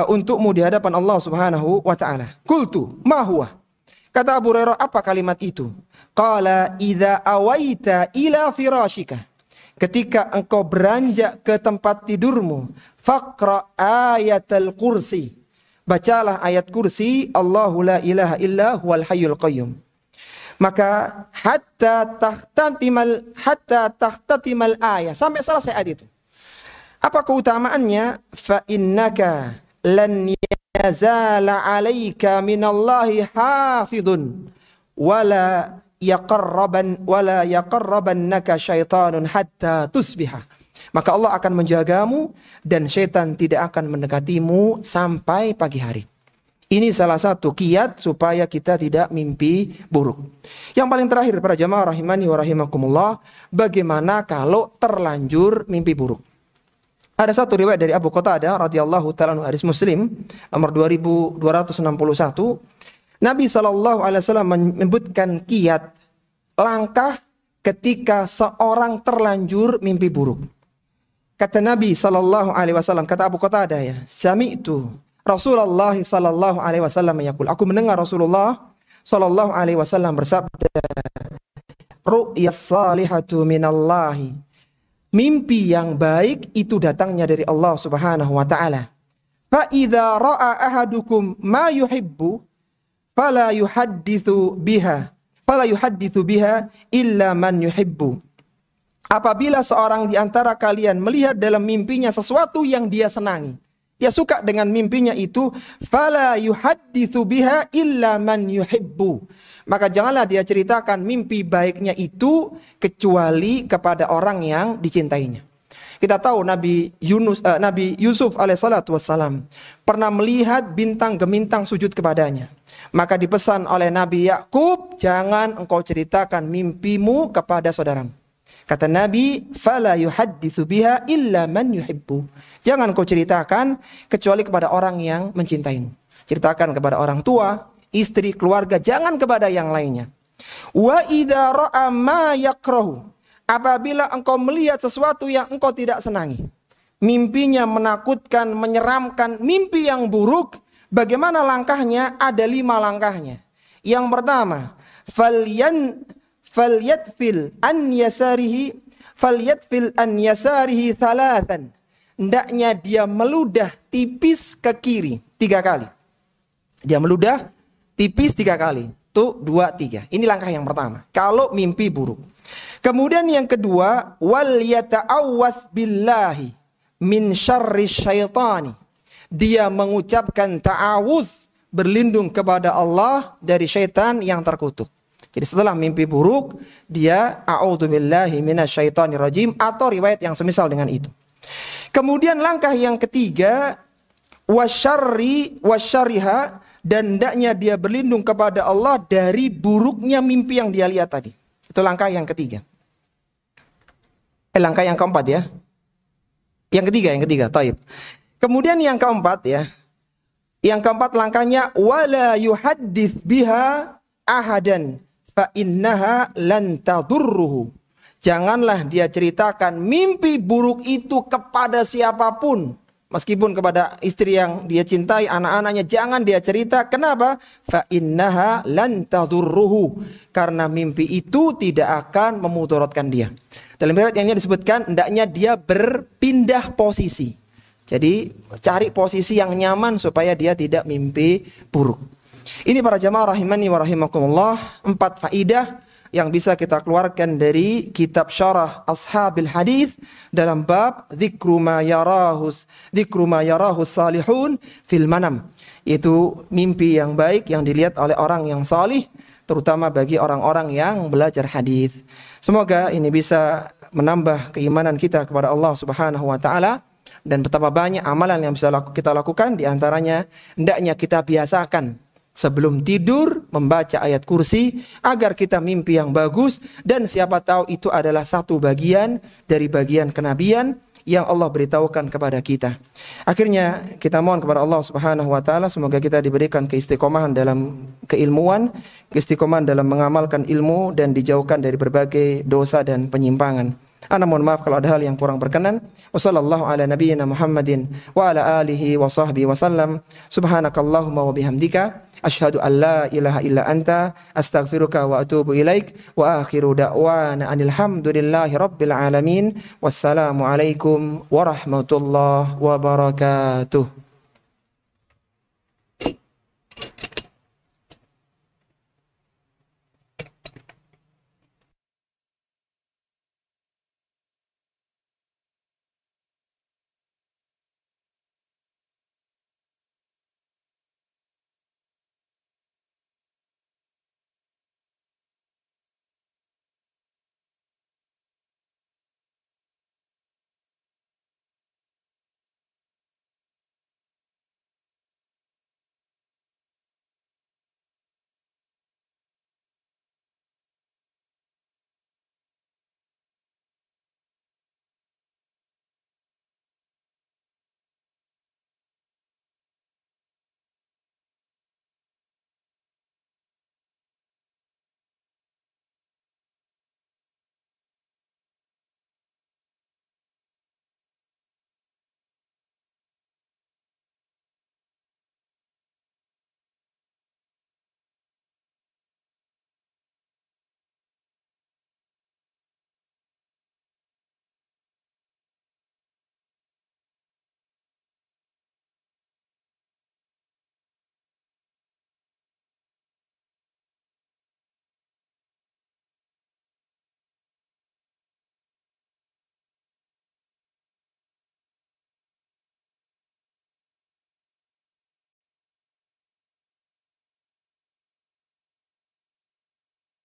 untukmu di hadapan Allah Subhanahu wa taala. Qultu, ma huwa? Kata Abu Hurairah, apa kalimat itu? Qala idza awaita ila firashika. Ketika engkau beranjak ke tempat tidurmu, faqra ayatul kursi. Bacalah ayat kursi, Allahu la ilaha illa huwal hayyul qayyum. Maka hatta tahtatimal ayat, sampai selesai ayat itu. Apa keutamaannya? Fa innaka lan yazala 'alaika minallahi hafidun wala yaqarrabannaka syaitanun hatta tusbiha. Maka Allah akan menjagamu dan syaitan tidak akan mendekatimu sampai pagi hari. Ini salah satu kiat supaya kita tidak mimpi buruk. Yang paling terakhir para jamaah rahimani wa rahimakumullah, bagaimana kalau terlanjur mimpi buruk? Ada satu riwayat dari Abu Qatadah radhiyallahu ta'ala anhu, hadis Muslim nomor 2261. Nabi SAW menyebutkan kiat langkah ketika seorang terlanjur mimpi buruk. Kata Nabi SAW, kata Abu Qatadah ya, sami'tu Rasulullah sallallahu alaihi wasallam yaqul, aku mendengar Rasulullah sallallahu alaihi wasallam bersabda, ru'yas salihatu minallahi. Mimpi yang baik itu datangnya dari Allah Subhanahu wa taala. Fa idza ra'a ahadukum ma yuhibbu fala yuhadditsu biha illa man yuhibbu. Apabila seorang di antara kalian melihat dalam mimpinya sesuatu yang dia senangi, dia suka dengan mimpinya itu, fala yuhadditsu biha illa man yuhibbu. Maka janganlah dia ceritakan mimpi baiknya itu kecuali kepada orang yang dicintainya. Kita tahu Nabi Yusuf alaihissalatu wassalam pernah melihat bintang gemintang sujud kepadanya. Maka dipesan oleh Nabi Yakub, jangan engkau ceritakan mimpimu kepada saudaramu. Kata Nabi, fala yuhadditsu biha illa man yuhibbu. Jangan kau ceritakan kecuali kepada orang yang mencintaimu. Ceritakan kepada orang tua, istri, keluarga, jangan kepada yang lainnya. Wa idza ra'a ma yakrahu. Apabila engkau melihat sesuatu yang engkau tidak senangi, mimpinya menakutkan, menyeramkan, mimpi yang buruk, bagaimana langkahnya? Ada 5 langkahnya. Yang pertama, falyatfil an yasarihi thalathan. Hendaknya dia meludah tipis ke kiri 3 kali. Dia meludah tipis 3 kali. Tuh 2, 3. Ini langkah yang pertama. Kalau mimpi buruk. Kemudian yang kedua, wal yata'awwadz billahi min syarri syaitani. Dia mengucapkan ta'awudz, berlindung kepada Allah dari syaitan yang terkutuk. Jadi setelah mimpi buruk, dia a'udzubillahi minasyaitonir rajim atau riwayat yang semisal dengan itu. Kemudian langkah yang ketiga, wasyarriha, dan hendaknya dia berlindung kepada Allah dari buruknya mimpi yang dia lihat tadi. Itu langkah yang ketiga. Langkah yang keempat ya. Yang ketiga, taib. Kemudian yang keempat ya. Yang keempat langkahnya, wala yuhaddits biha ahadan fa innaha lan tadurruhu. Janganlah dia ceritakan mimpi buruk itu kepada siapapun. Meskipun kepada istri yang dia cintai, anak-anaknya, jangan dia cerita. Kenapa? Fa innaha lan tadurruhu. Karena mimpi itu tidak akan memudaratkan dia. Dalam riwayat yang disebutkan, hendaknya dia berpindah posisi. Jadi cari posisi yang nyaman supaya dia tidak mimpi buruk. Ini para jamaah rahimani wa rahimakumullah, 4 faidah yang bisa kita keluarkan dari kitab Syarah Ashabil Hadis dalam bab dzikru ma yarahu salihun fil manam, yaitu mimpi yang baik yang dilihat oleh orang yang salih, terutama bagi orang-orang yang belajar hadis. Semoga ini bisa menambah keimanan kita kepada Allah Subhanahu wa taala, dan betapa banyak amalan yang bisa kita lakukan. Di antaranya hendaknya kita biasakan sebelum tidur membaca ayat kursi agar kita mimpi yang bagus, dan siapa tahu itu adalah satu bagian dari bagian kenabian yang Allah beritahukan kepada kita. Akhirnya kita mohon kepada Allah Subhanahu wa taala semoga kita diberikan keistiqomahan dalam keilmuan, keistiqomahan dalam mengamalkan ilmu, dan dijauhkan dari berbagai dosa dan penyimpangan. Ana mohon maaf kalau ada hal yang kurang berkenan. Wassallallahu ala nabiyyina Muhammadin wa ala alihi wa sahbihi wasallam. Subhanakallahumma wa bihamdika asyhadu an la ilaha illa anta astaghfiruka wa atubu ilaik. Wa akhiru da'wana anil hamdulillahi rabbil alamin. Wassalamu alaikum warahmatullahi wabarakatuh.